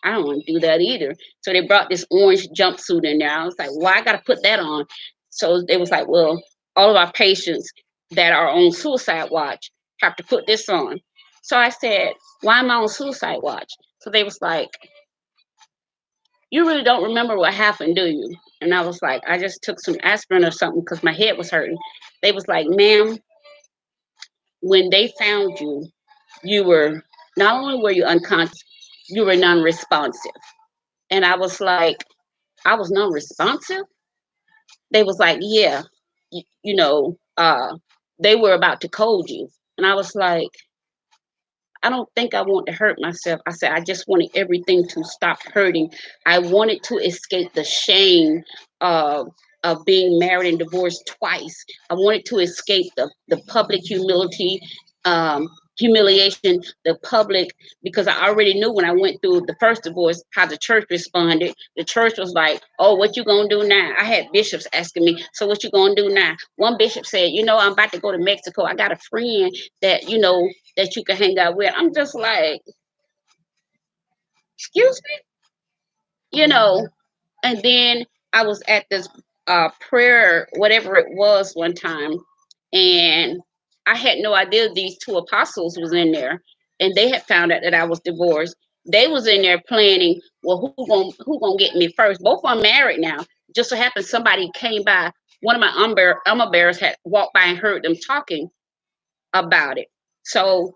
I don't want to do that either. So they brought this orange jumpsuit in there. I was like, why I got to put that on? So they was like, well, all of our patients that are on suicide watch have to put this on. So I said, why am I on suicide watch? So they was like, you really don't remember what happened, do you? And I was like, I just took some aspirin or something because my head was hurting. They was like, ma'am, when they found you, you were, not only were you unconscious, you were non-responsive. And I was like, I was non-responsive? They was like, yeah, they were about to code you. And I was like, I don't think I want to hurt myself. I said, I just wanted everything to stop hurting. I wanted to escape the shame of being married and divorced twice. I wanted to escape the public humiliation, the public, because I already knew when I went through the first divorce how the church responded. The church was like, oh, what you gonna do now? I had bishops asking me, so what you gonna do now? One bishop said, I'm about to go to Mexico. I got a friend that, that you can hang out with. I'm just like, excuse me? And then I was at this prayer, whatever it was, one time, and I had no idea these two apostles was in there, and they had found out that I was divorced. They was in there planning, well, who gonna get me first? Both are married now. Just so happened somebody came by. One of my armor bearers had walked by and heard them talking about it. So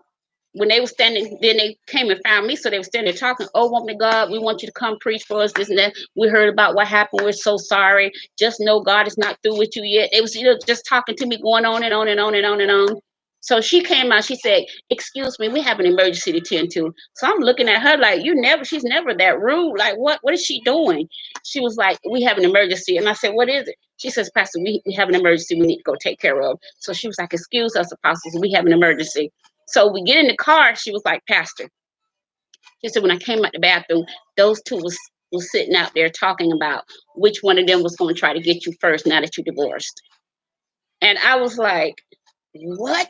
when they were standing, then they came and found me. So they were standing there talking, oh, woman of God, we want you to come preach for us, this and that. We heard about what happened. We're so sorry. Just know God is not through with you yet. It was, just talking to me, going on and on and on and on and on. So she came out, she said, excuse me, we have an emergency to tend to. So I'm looking at her like, she's never that rude. Like, what is she doing? She was like, we have an emergency. And I said, what is it? She says, Pastor, we have an emergency we need to go take care of. So she was like, excuse us, apostles, we have an emergency. So we get in the car. She was like, Pastor, she said, when I came out the bathroom, those two was sitting out there talking about which one of them was going to try to get you first now that you're divorced. And I was like, what?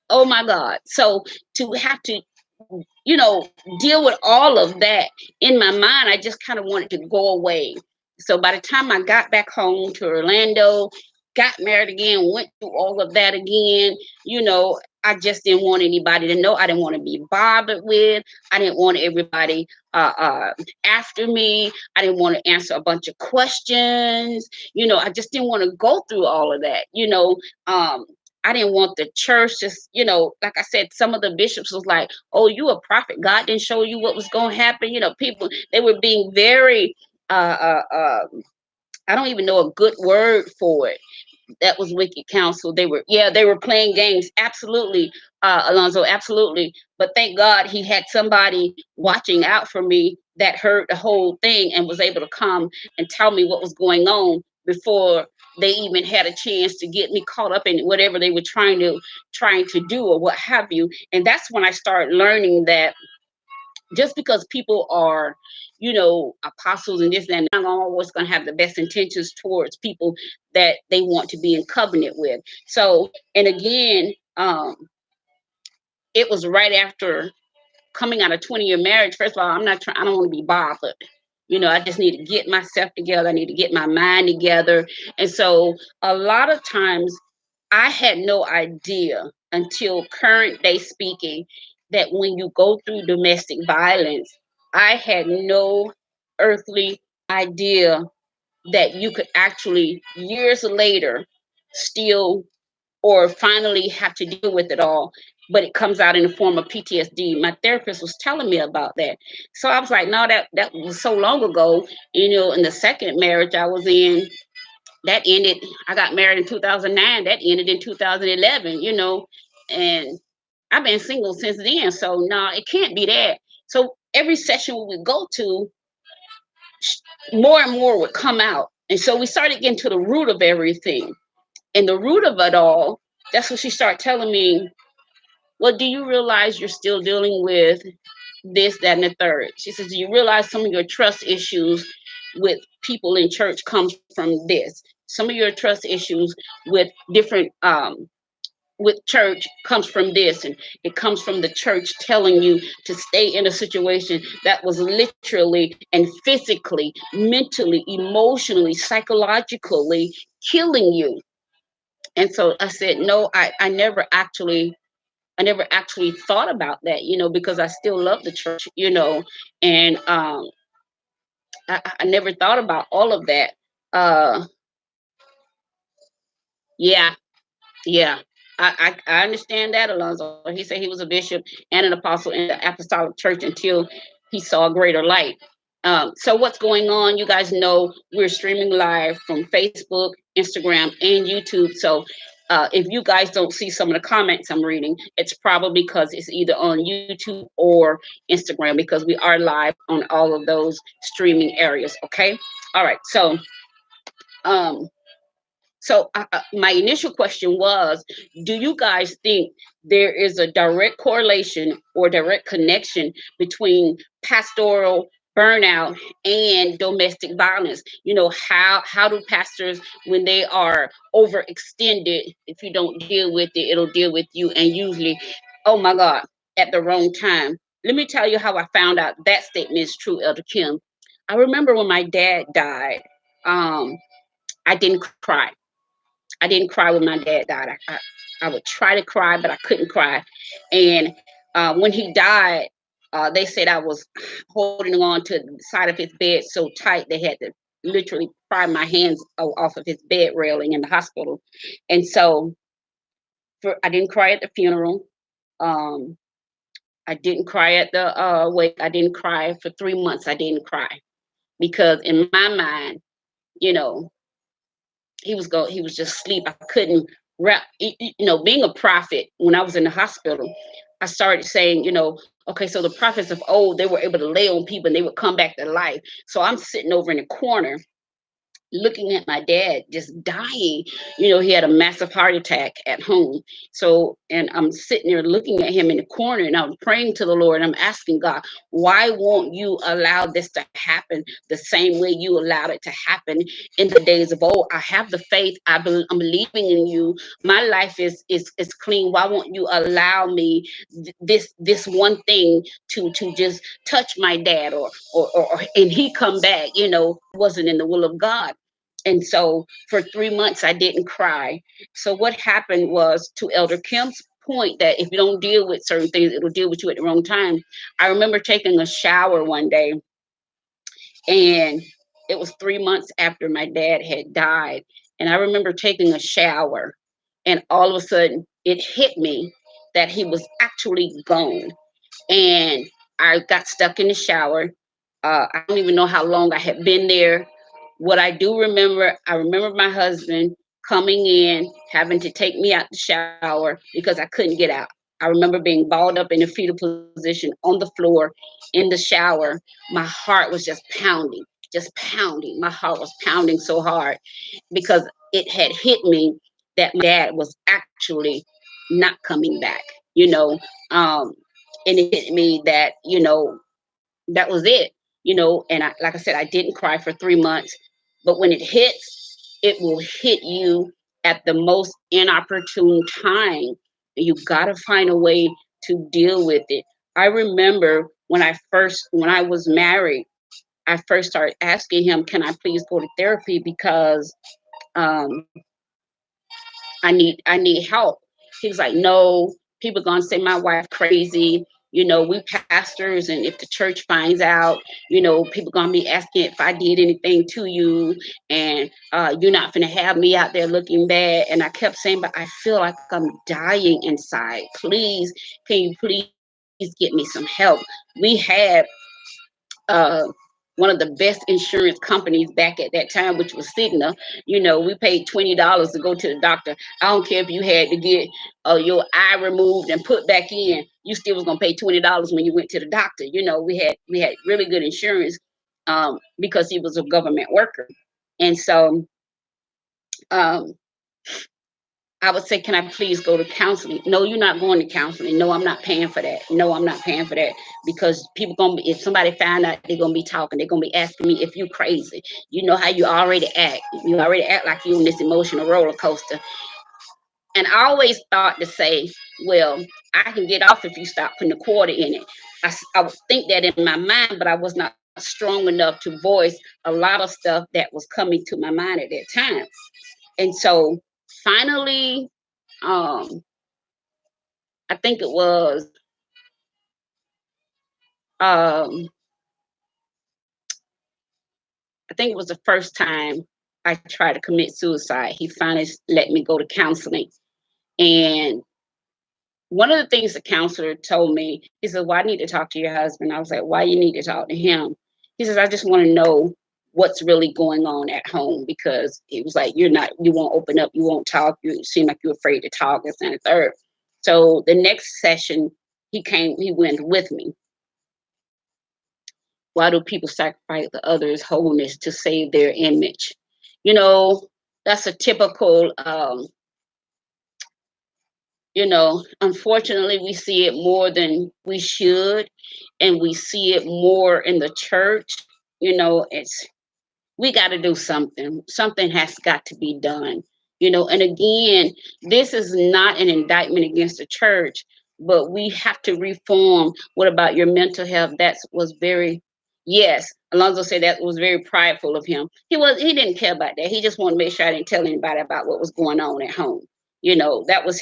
Oh my God. So to have to, deal with all of that in my mind, I just kind of wanted to go away. So by the time I got back home to Orlando, got married again, went through all of that again, I just didn't want anybody to know. I didn't want to be bothered with. I didn't want everybody after me. I didn't want to answer a bunch of questions. I just didn't want to go through all of that. I didn't want the church just, like I said, some of the bishops was like, oh, you a prophet. God didn't show you what was going to happen. People, they were being very, I don't even know a good word for it. That was wicked counsel. They were playing games. Absolutely, Alonzo, absolutely. But thank God he had somebody watching out for me that heard the whole thing and was able to come and tell me what was going on before they even had a chance to get me caught up in whatever they were trying to do or what have you. And that's when I started learning that just because people are, apostles and this and that, I'm always going to have the best intentions towards people that they want to be in covenant with. So, and again, it was right after coming out of 20-year marriage. First of all, I don't want to be bothered. I just need to get myself together. I need to get my mind together. And so a lot of times I had no idea until current day speaking that when you go through domestic violence, I had no earthly idea that you could actually years later still or finally have to deal with it all, but it comes out in the form of PTSD. My therapist was telling me about that. So I was like, no, that was so long ago. In the second marriage I was in, that ended, I got married in 2009, that ended in 2011, and I've been single since then. So no, it can't be that. So every session we would go to, more and more would come out. And so we started getting to the root of everything. And the root of it all, that's when she started telling me, well, do you realize you're still dealing with this, that, and the third? She says, do you realize some of your trust issues with people in church comes from this? Some of your trust issues with different with church comes from this, and it comes from the church telling you to stay in a situation that was literally and physically, mentally, emotionally, psychologically killing you. And so I said, no, I never actually thought about that, because I still love the church, and I never thought about all of that. Uh, yeah, yeah. I understand that, Alonzo. He said he was a bishop and an apostle in the apostolic church until he saw a greater light. So what's going on? You guys know we're streaming live from Facebook, Instagram, and YouTube. So if you guys don't see some of the comments I'm reading, it's probably because it's either on YouTube or Instagram, because we are live on all of those streaming areas. Okay. All right. Um, so my initial question was, do you guys think there is a direct correlation or direct connection between pastoral burnout and domestic violence? How do pastors, when they are overextended, if you don't deal with it, it'll deal with you, and usually, oh my God, at the wrong time. Let me tell you how I found out that statement is true, Elder Kim. I remember when my dad died, I didn't cry. I didn't cry when my dad died. I would try to cry, but I couldn't cry. And when he died, they said I was holding on to the side of his bed so tight they had to literally pry my hands off of his bed railing in the hospital. And so I didn't cry at the funeral. Um, I didn't cry at the wake. I didn't cry for 3 months. I didn't cry because in my mind, you know, he was just asleep. I couldn't wrap, being a prophet. When I was in the hospital, I started saying, okay, so the prophets of old, they were able to lay on people and they would come back to life. So I'm sitting over in the corner looking at my dad just dying. He had a massive heart attack at home. So, and I'm sitting there looking at him in the corner, and I'm praying to the Lord. I'm asking God, why won't you allow this to happen the same way you allowed it to happen in the days of old? I have the faith. I'm believing in you. My life is clean. Why won't you allow me this one thing to just touch my dad, or and he come back? Wasn't in the will of God. And so for 3 months, I didn't cry. So what happened was, to Elder Kim's point, that if you don't deal with certain things, it'll deal with you at the wrong time. I remember taking a shower one day, and it was 3 months after my dad had died. And I remember taking a shower, and all of a sudden it hit me that he was actually gone. And I got stuck in the shower. I don't even know how long I had been there. What I do remember, I remember my husband coming in, having to take me out the shower because I couldn't get out. I remember being balled up in a fetal position on the floor in the shower. My heart was just pounding. My heart was pounding so hard because it had hit me that my dad was actually not coming back, you know. Um, and it hit me that, that was it, and like I said, I didn't cry for 3 months, but when it hits, it will hit you at the most inopportune time. You got to find a way to deal with it. I remember when I was married, I first started asking him, can I please go to therapy because um, I need help. He was like, no, people gonna say my wife crazy. We pastors, and if the church finds out, people gonna be asking if I did anything to you, and you're not gonna have me out there looking bad. And I kept saying, but I feel like I'm dying inside. Please, can you please get me some help? We had uh, one of the best insurance companies back at that time, which was Cigna. We paid $20 to go to the doctor. I don't care if you had to get your eye removed and put back in. You still was gonna pay $20 when you went to the doctor. We had really good insurance because he was a government worker, and so um, I would say, can I please go to counseling? No, you're not going to counseling. No, I'm not paying for that. No, I'm not paying for that because people gonna be, if somebody find out, they're gonna be talking. They're gonna be asking me if you crazy. You know how you already act. You already act like you on this emotional roller coaster. And I always thought to say, well, I can get off if you stop putting a quarter in it. I would think that in my mind, but I was not strong enough to voice a lot of stuff that was coming to my mind at that time. And so finally, um, I think it was um I think it was the first time I tried to commit suicide. He finally let me go to counseling. And one of the things the counselor told me, he said, well, I need to talk to your husband. I was like, why you need to talk to him? He says, I just want to know what's really going on at home, because it was like, you won't open up, you won't talk, you seem like you're afraid to talk, this and the third. So the next session he went with me. Why do people sacrifice the other's wholeness to save their image? You know, that's a typical, unfortunately, we see it more than we should, and we see it more in the church. It's we got to do something. Something has got to be done. And again, this is not an indictment against the church, but we have to reform. What about your mental health? That was very, yes. Alonzo said that was very prideful of him. He didn't care about that. He just wanted to make sure I didn't tell anybody about what was going on at home. That was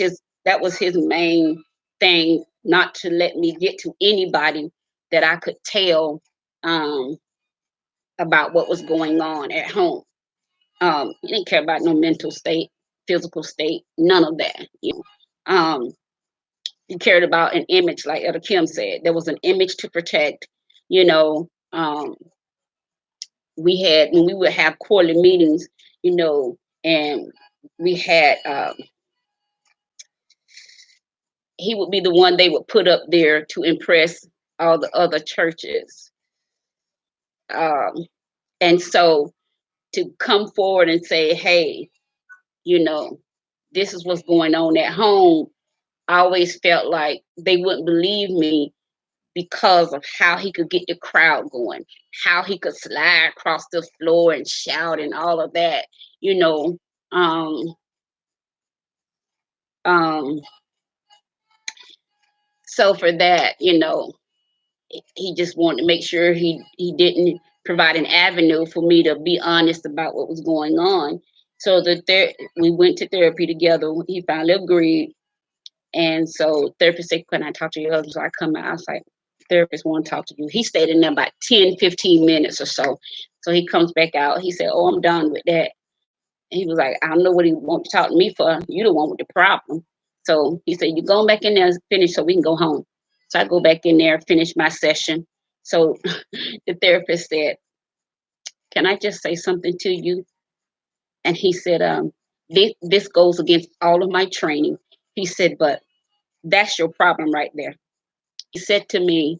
his main thing, not to let me get to anybody that I could tell um, about what was going on at home. He didn't care about no mental state, physical state, none of that. He cared about an image, like Elder Kim said. There was an image to protect. You know, um, we had when we would have quarterly meetings, and we had he would be the one they would put up there to impress all the other churches. Um, and so to come forward and say, hey, you know, this is what's going on at home, I always felt like they wouldn't believe me because of how he could get the crowd going, how he could slide across the floor and shout and all of that, you know. Um, um, so for that, he just wanted to make sure he didn't provide an avenue for me to be honest about what was going on. So we went to therapy together. He finally agreed. And so therapist said, can I talk to your husband? So I come out, I was like, therapist want to talk to you. He stayed in there about 10, 15 minutes or so. So he comes back out. He said, oh, I'm done with that. And he was like, I don't know what he want to talk to me for. You the one with the problem. So he said, you going back in there and finish so we can go home. So I go back in there, finish my session. So the therapist said, can I just say something to you? And he said, This goes against all of my training. He said, but that's your problem right there. He said to me,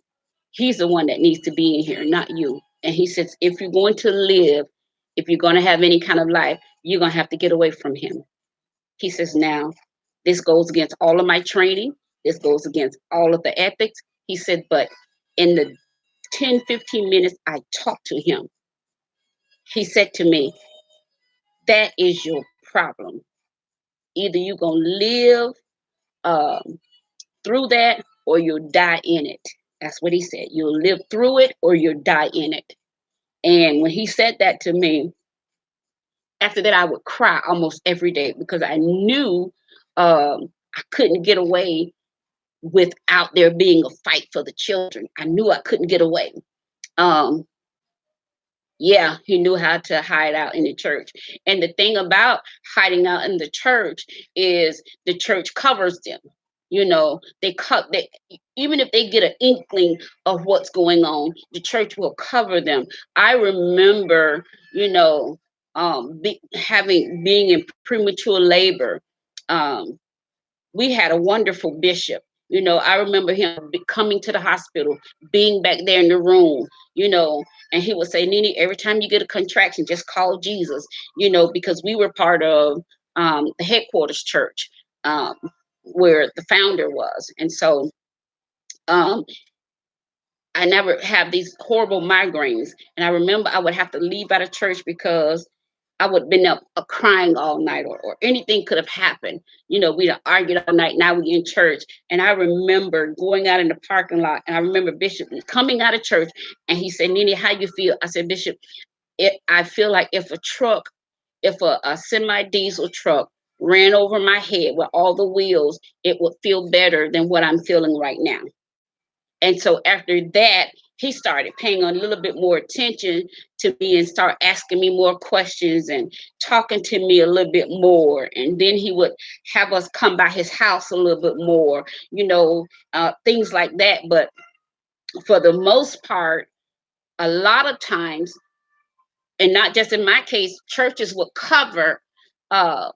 he's the one that needs to be in here, not you. And he says, if you're going to live, if you're going to have any kind of life, you're going to have to get away from him. He says, now, this goes against all of my training. This goes against all of the ethics. He said, but in the 10, 15 minutes I talked to him, he said to me, that is your problem. Either you're going to live through that or you'll die in it. That's what he said. You'll live through it or you'll die in it. And when he said that to me, after that, I would cry almost every day because I knew I couldn't get away without there being a fight for the children. I knew I couldn't get away. Um, yeah, he knew how to hide out in the church. And the thing about hiding out in the church is the church covers them. You know, they even if they get an inkling of what's going on, the church will cover them. I remember, you know, being in premature labor. Um, we had a wonderful bishop. You know, I remember him coming to the hospital, being back there in the room, you know, and he would say, Nene, every time you get a contraction, just call Jesus, you know, because we were part of the headquarters church um, where the founder was. And so um, I never have these horrible migraines. And I remember I would have to leave out of church because I would have been up crying all night or anything could have happened. You know, we'd have argued all night. Now we're in church. And I remember going out in the parking lot and I remember Bishop coming out of church and he said, Nene, how you feel? I said, Bishop, I feel like if a semi-diesel truck ran over my head with all the wheels, it would feel better than what I'm feeling right now. And so after that, he started paying a little bit more attention to me and start asking me more questions and talking to me a little bit more. And then he would have us come by his house a little bit more, you know, things like that. But for the most part, a lot of times, and not just in my case, churches would cover uh,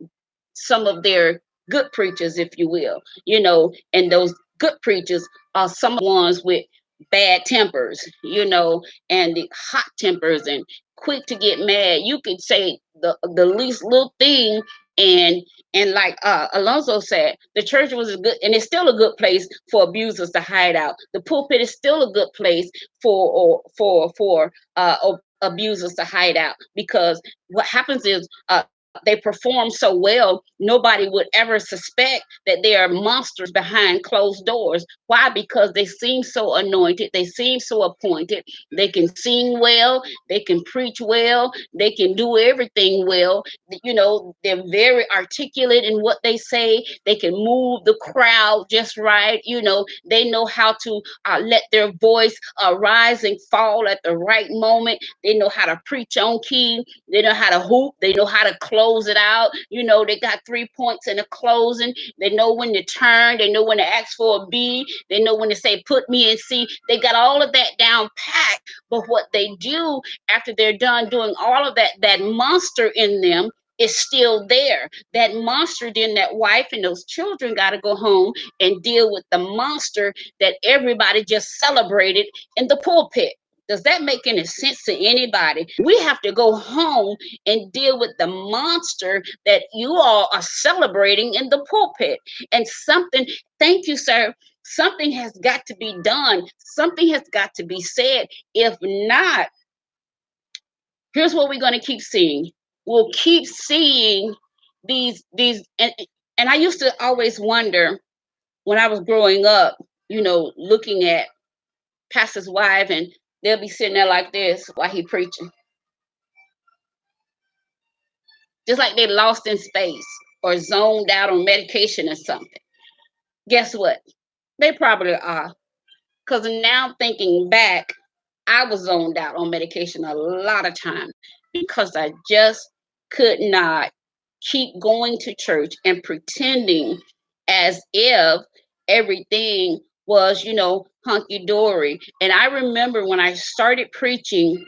some of their good preachers, if you will, you know, and those good preachers are some of the ones with bad tempers, you know, and the hot tempers and quick to get mad. You could say the least little thing and like Alonzo said, the church was a good and it's still a good place for abusers to hide out. The pulpit is still a good place for abusers to hide out because what happens is they perform so well, nobody would ever suspect that they are monsters behind closed doors. Why? Because they seem so anointed, they seem so appointed, they can sing well, they can preach well, they can do everything well. You know, they're very articulate in what they say, they can move the crowd just right. You know, they know how to let their voice rise and fall at the right moment. They know how to preach on key, they know how to hoop, they know how to close it out. You know, they got 3 points in the closing. They know when to turn. They know when to ask for a B. They know when to say, put me in C. They got all of that down packed. But what they do after they're done doing all of that, that monster in them is still there. That monster, then that wife and those children got to go home and deal with the monster that everybody just celebrated in the pulpit. Does that make any sense to anybody? We have to go home and deal with the monster that you all are celebrating in the pulpit. And something, thank you, sir. Something has got to be done. Something has got to be said. If not, here's what we're going to keep seeing. We'll keep seeing and I used to always wonder when I was growing up, you know, looking at pastor's wife and they'll be sitting there like this while he preaching. Just like they lost in space or zoned out on medication or something. Guess what? They probably are. Because now thinking back, I was zoned out on medication a lot of times because I just could not keep going to church and pretending as if everything was, you know, hunky-dory. And I remember when I started preaching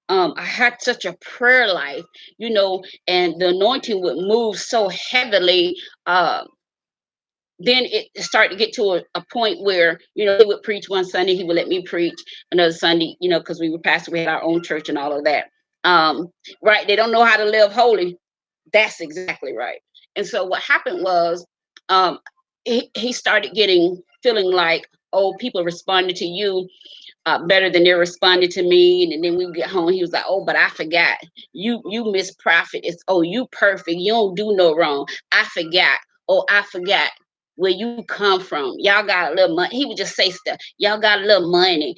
I had such a prayer life, and the anointing would move so heavily. Uh, then it started to get to a point where, he would preach one Sunday, he would let me preach another Sunday, because we were pastor, we had our own church and all of that. Um, right. They don't know how to live holy. That's exactly right. And so what happened was, um, he started feeling like, oh, people responded to you better than they're responding to me. And then we would get home. He was like, "Oh, but I forgot. You miss prophet. It's, oh, you perfect. You don't do no wrong. I forgot. Oh, I forgot where you come from. Y'all got a little money." He would just say stuff. Y'all got a little money,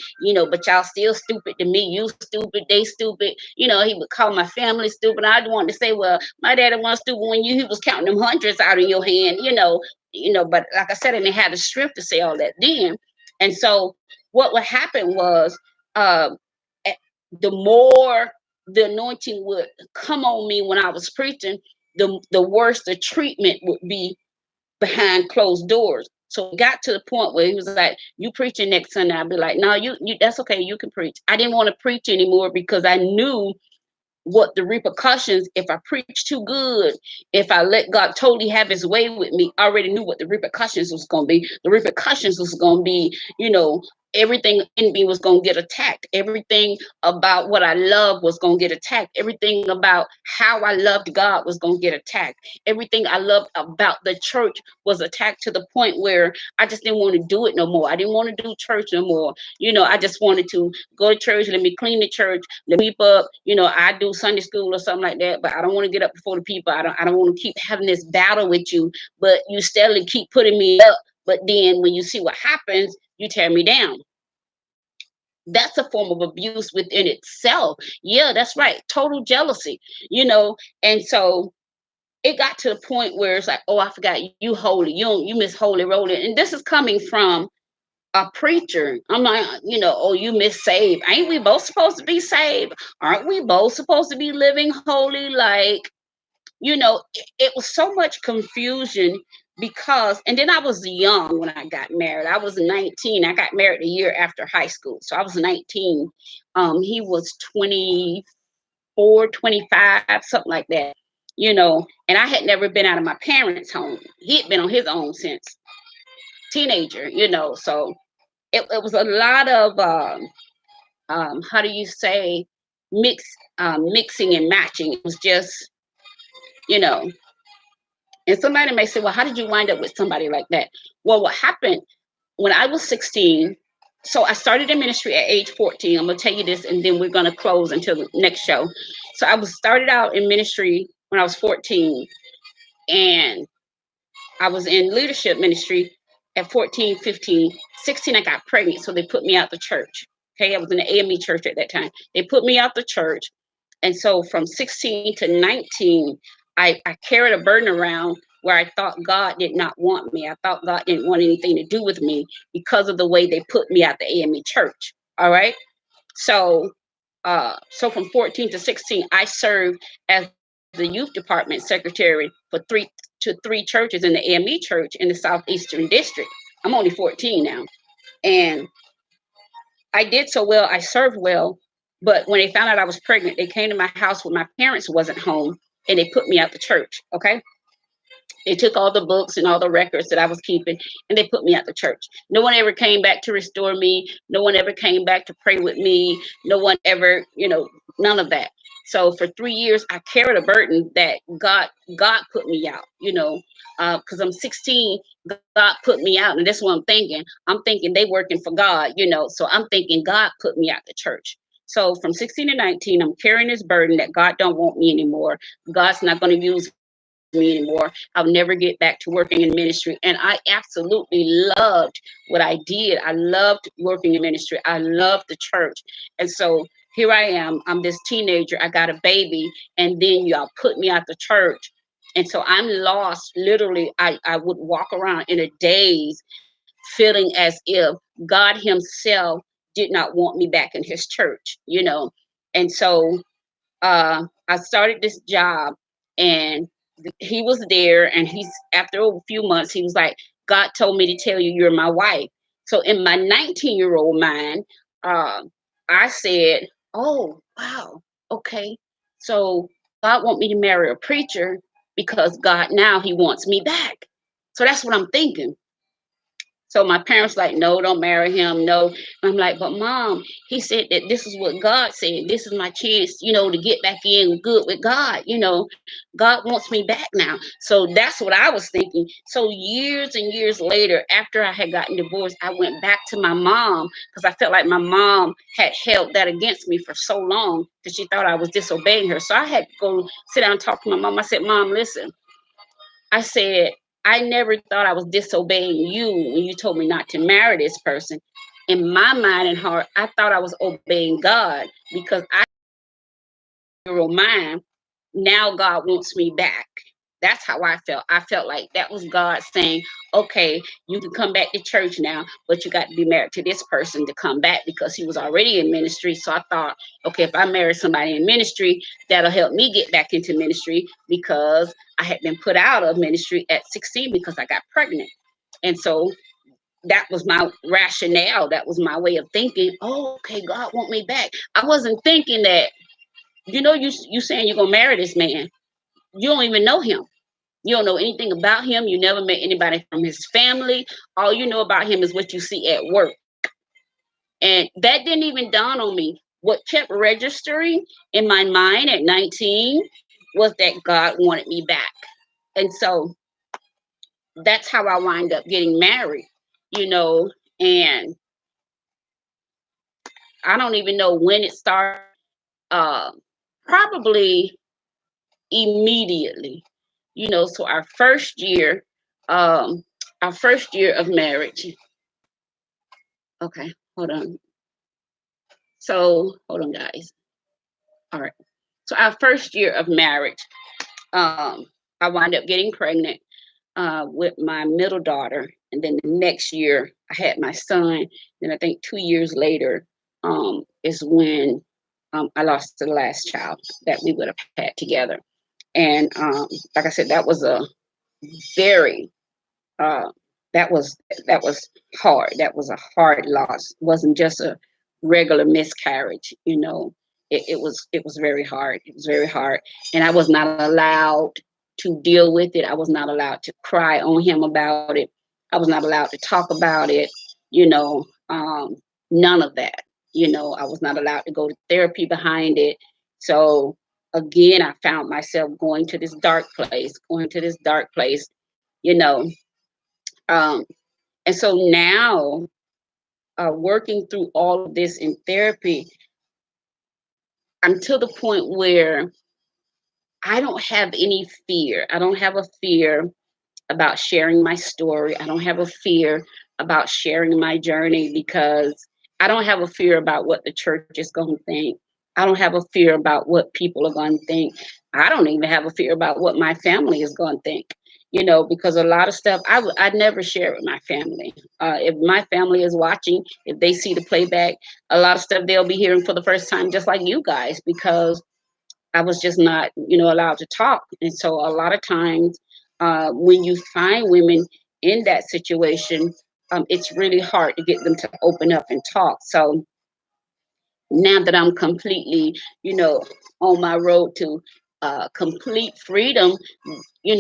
but y'all still stupid to me. You stupid. They stupid. He would call my family stupid. I wanted to say, well, my daddy wasn't stupid when he was counting them hundreds out in your hand. But like I said, and they had the strength to say all that then. And so what would happen was, uh, the more the anointing would come on me when I was preaching, the worse the treatment would be behind closed doors. So it got to the point where he was like, "You preaching next Sunday?" I'd be like, "No, you that's okay. You can preach." I didn't want to preach anymore because I knew what the repercussions, if I preach too good, if I let God totally have his way with me, I already knew what the repercussions was going to be. The repercussions was going to be, everything in me was going to get attacked. Everything about what I love was going to get attacked. Everything about how I loved God was going to get attacked. Everything I loved about the church was attacked, to the point where I just didn't want to do it no more. I didn't want to do church no more. I just wanted to go to church, let me clean the church, let me up, I do Sunday school or something like that, but I don't want to get up before the people. I don't want to keep having this battle with you, but you steadily keep putting me up. But then when you see what happens, you tear me down. That's a form of abuse within itself. Yeah, that's right. Total jealousy, and so it got to the point where it's like, oh, I forgot you holy. You miss holy rolling. And this is coming from a preacher. I'm like, oh, you miss saved. Ain't we both supposed to be saved? Aren't we both supposed to be living holy? Like, it was so much confusion because, and then I was young when I got married. I was 19. I got married a year after high school. So I was 19. He was 24, 25, something like that, and I had never been out of my parents' home. He had been on his own since teenager, so it was a lot of how do you say, mixing and matching. It was just, you know and somebody may say, well, how did you wind up with somebody like that? Well, what happened when I was 16, so I started in ministry at age 14. I'm gonna tell you this, and then we're gonna close until the next show. So I was started out in ministry when I was 14, and I was in leadership ministry at 14, 15, 16. I got pregnant, so they put me out the church. Okay, I was in the AME church at that time. They put me out the church. And so from 16 to 19, I carried a burden around where I thought God did not want me. I thought God didn't want anything to do with me because of the way they put me out the AME church. All right. So so from 14 to 16, I served as the youth department secretary for three churches in the AME church in the Southeastern District. I'm only 14 now. And I did so well, I served well, but when they found out I was pregnant, they came to my house when my parents wasn't home, and they put me out the church. Okay. They took all the books and all the records that I was keeping, and they put me out the church. No one ever came back to restore me. No one ever came back to pray with me. No one ever, none of that. So for 3 years, I carried a burden that God put me out, because I'm 16, God put me out. And that's what I'm thinking. I'm thinking they working for God, so I'm thinking God put me out the church. So from 16 to 19, I'm carrying this burden that God don't want me anymore. God's not going to use me anymore. I'll never get back to working in ministry. And I absolutely loved what I did. I loved working in ministry. I loved the church. And so here I am. I'm this teenager. I got a baby. And then y'all put me out the church. And so I'm lost. Literally, I would walk around in a daze, feeling as if God Himself did not want me back in His church. And so I started this job, and he was there, and after a few months, he was like, God told me to tell you you're my wife. So in my 19-year-old mind, uh, I said, oh, wow, okay. So God want me to marry a preacher because God now he wants me back. So that's what I'm thinking. So my parents like, no, don't marry him. No. I'm like, but mom, he said that this is what God said. This is my chance, to get back in good with God. God wants me back now. So that's what I was thinking. So years and years later, after I had gotten divorced, I went back to my mom because I felt like my mom had held that against me for so long that she thought I was disobeying her. So I had to go sit down and talk to my mom. I said, Mom, listen, I said, I never thought I was disobeying you when you told me not to marry this person. In my mind and heart, I thought I was obeying God because I mind. Now God wants me back. That's how I felt. I felt like that was God saying, okay, you can come back to church now, but you got to be married to this person to come back because he was already in ministry. So I thought, okay, if I marry somebody in ministry, that'll help me get back into ministry because I had been put out of ministry at 16 because I got pregnant. And so that was my rationale. That was my way of thinking. Oh, okay, God want me back. I wasn't thinking that, you saying you're going to marry this man. You don't even know him. You don't know anything about him. You never met anybody from his family. All you know about him is what you see at work. And that didn't even dawn on me. What kept registering in my mind at 19 was that God wanted me back. And so that's how I wind up getting married, you know, and I don't even know when it started. Uh, Probably immediately, so um, our first year of marriage. Okay, hold on. So, hold on, guys. All right. So, our first year of marriage, I wound up getting pregnant with my middle daughter. And then the next year, I had my son. Then I think 2 years later is when I lost the last child that we would have had together. And like I said, that was a very uh, that was hard. That was a hard loss. It wasn't just a regular miscarriage. It was very hard. It was very hard, and I was not allowed to deal with it. I was not allowed to cry on him about it. I was not allowed to talk about it. You know, none of that. I was not allowed to go to therapy behind it. So again, I found myself going to this dark place, going to this dark place. You know, um, and so now, working through all of this in therapy, I'm to the point where I don't have any fear. I don't have a fear about sharing my story. I don't have a fear about sharing my journey because I don't have a fear about what the church is going to think. I don't have a fear about what people are going to think. I don't even have a fear about what my family is going to think. Because a lot of stuff I'd never share with my family. If my family is watching, if they see the playback, a lot of stuff they'll be hearing for the first time, just like you guys, because I was just not, allowed to talk. And so a lot of times, when you find women in that situation, it's really hard to get them to open up and talk. So now that I'm completely, on my road to complete freedom, I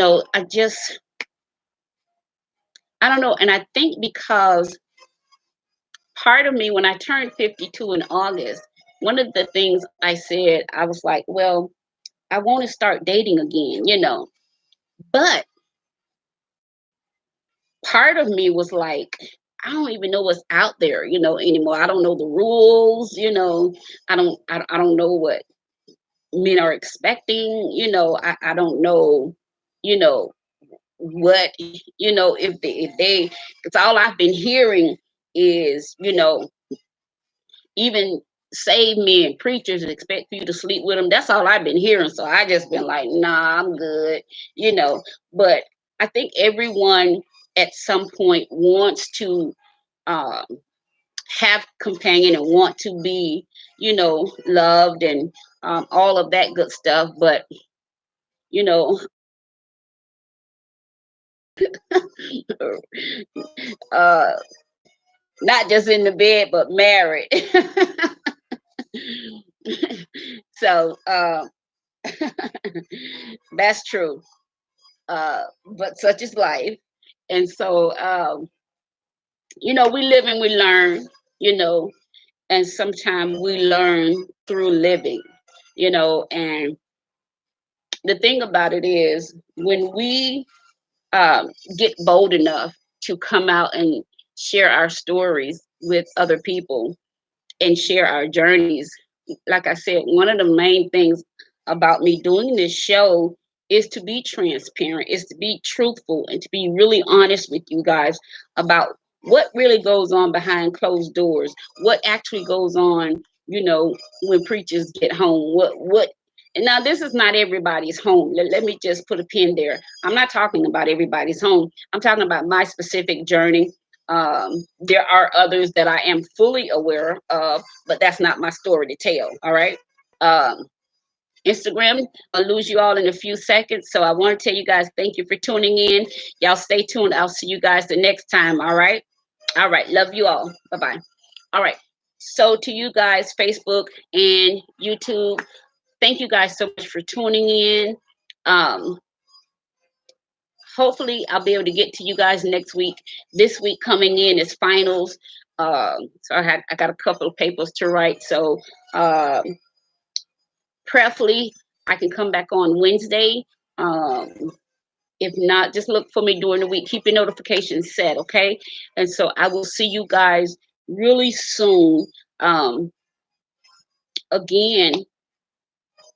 don't know. And I think because part of me, when I turned 52 in August, one of the things I said, I was like, well, I want to start dating again. But part of me was like, I don't even know what's out there, anymore. I don't know the rules, I don't know what men are expecting, I don't know, you know, what, if they, it's all I've been hearing is, even saved men, preachers expect you to sleep with them. That's all I've been hearing. So I just been like, nah, I'm good, you know. But I think everyone at some point wants to um, have companion and want to be, loved and all of that good stuff. But you know, uh, not just in the bed, but married. So that's true. But such is life. And so, we live and we learn, you know, and sometimes we learn through living, and the thing about it is when we get bold enough to come out and share our stories with other people and share our journeys. Like I said, one of the main things about me doing this show is to be transparent, is to be truthful, and to be really honest with you guys about what really goes on behind closed doors, what actually goes on, when preachers get home. What and now this is not everybody's home. Let me just put a pin there. I'm not talking about everybody's home. I'm talking about my specific journey. There are others that I am fully aware of, but that's not my story to tell. All right. Um, Instagram, I'll lose you all in a few seconds. So I want to tell you guys, thank you for tuning in. Y'all stay tuned. I'll see you guys the next time. All right. All right. Love you all. Bye bye. All right. So to you guys, Facebook and YouTube, thank you guys so much for tuning in. Um, Hopefully I'll be able to get to you guys next week. This week coming in is finals. So I got a couple of papers to write. So prayerfully I can come back on Wednesday. If not, just look for me during the week. Keep your notifications set, okay? And so I will see you guys really soon. Again,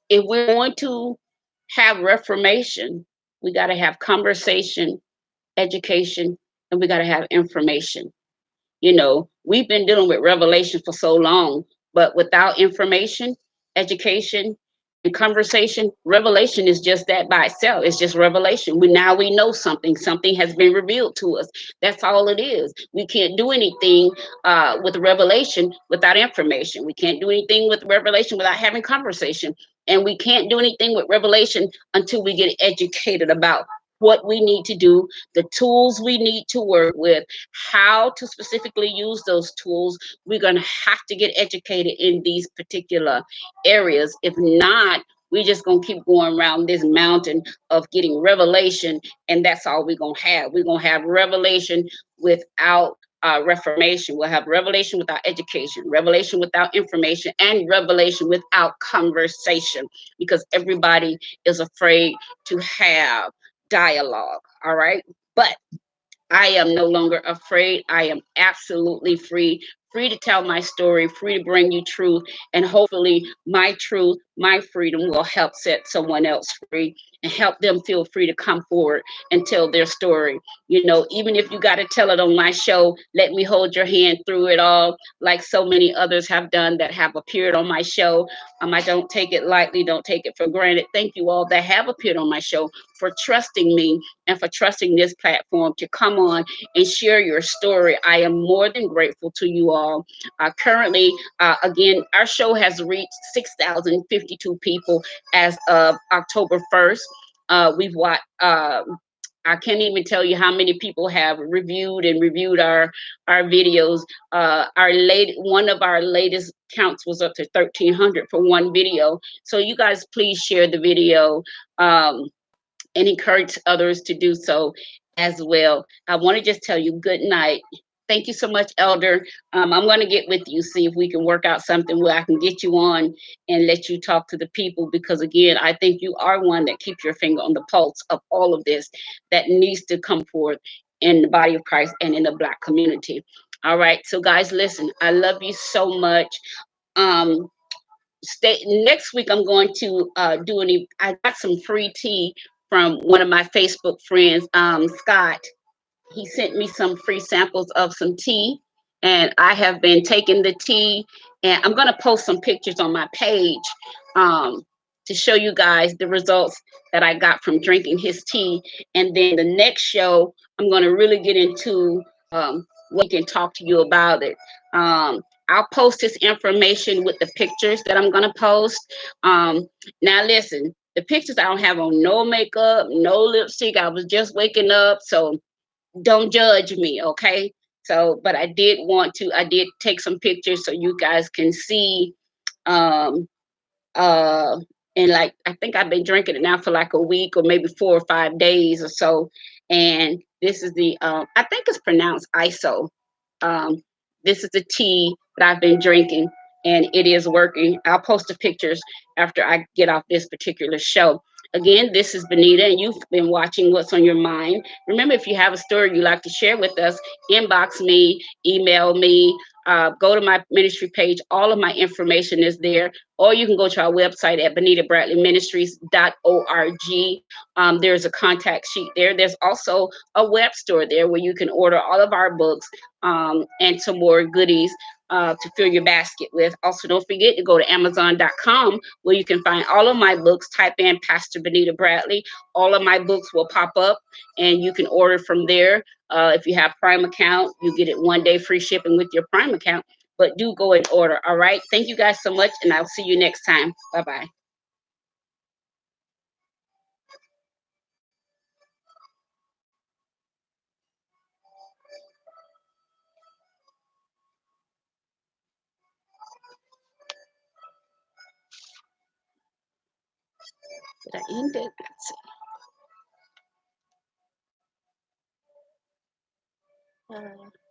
if we're going to have reformation, we got to have conversation, education, and we got to have information. We've been dealing with revelation for so long, but without information, education, and conversation, revelation is just that by itself. It's just revelation. We know something. Something has been revealed to us. That's all it is. We can't do anything with revelation without information. We can't do anything with revelation without having conversation. And we can't do anything with revelation until we get educated about what we need to do, the tools we need to work with, how to specifically use those tools. We're going to have to get educated in these particular areas. If not, we're just going to keep going around this mountain of getting revelation, and that's all we're going to have. We're going to have revelation without reformation. We'll have revelation without education, revelation without information, and revelation without conversation, because everybody is afraid to have dialogue. All right. But I am no longer afraid. I am absolutely free, free to tell my story, free to bring you truth. And hopefully, my truth, my freedom will help set someone else free and help them feel free to come forward and tell their story. Even if you got to tell it on my show, let me hold your hand through it all, like so many others have done that have appeared on my show. I don't take it lightly, don't take it for granted. Thank you all that have appeared on my show for trusting me and for trusting this platform to come on and share your story. I am more than grateful to you all. Currently, again, our show has reached 6,052 people as of October 1st. We've watched. I can't even tell you how many people have reviewed our videos. One of our latest counts was up to 1,300 for one video. So you guys, please share the video. And encourage others to do so as well. I want to just tell you good night. Thank you so much, Elder. I'm going to get with you, see if we can work out something where I can get you on and let you talk to the people, because again, I think you are one that keeps your finger on the pulse of all of this that needs to come forth in the body of Christ and in the Black community. All right. So guys, listen, I love you so much. Stay next week. I'm going to I got some free tea from one of my Facebook friends, Scott. He sent me some free samples of some tea, and I have been taking the tea, and I'm going to post some pictures on my page um, to show you guys the results that I got from drinking his tea. And then the next show, I'm going to really get into we can talk to you about it. I'll post this information with the pictures that I'm going to post. Now, listen, the pictures, I don't have on no makeup, no lipstick. I was just waking up, so don't judge me, okay? So, but I did take some pictures so you guys can see uh, and like I think I've been drinking it now for like a week or maybe 4 or 5 days or so. And this is the I think it's pronounced ISO. Um, this is the tea that I've been drinking, and it is working. I'll post the pictures after I get off this particular show. Again, this is Benita, and you've been watching What's on Your Mind. Remember, if you have a story you'd like to share with us, inbox me, email me, go to my ministry page. All of my information is there. Or you can go to our website at benitabradleyministries.org. There's a contact sheet there. There's also a web store there where you can order all of our books and some more goodies to fill your basket with. Also, don't forget to go to Amazon.com where you can find all of my books. Type in Pastor Benita Bradley. All of my books will pop up and you can order from there. If you have Prime account, you get it 1 day free shipping with your Prime account. But do go and order. All right. Thank you guys so much, and I'll see you next time. Bye bye. Did I end it? Let's see.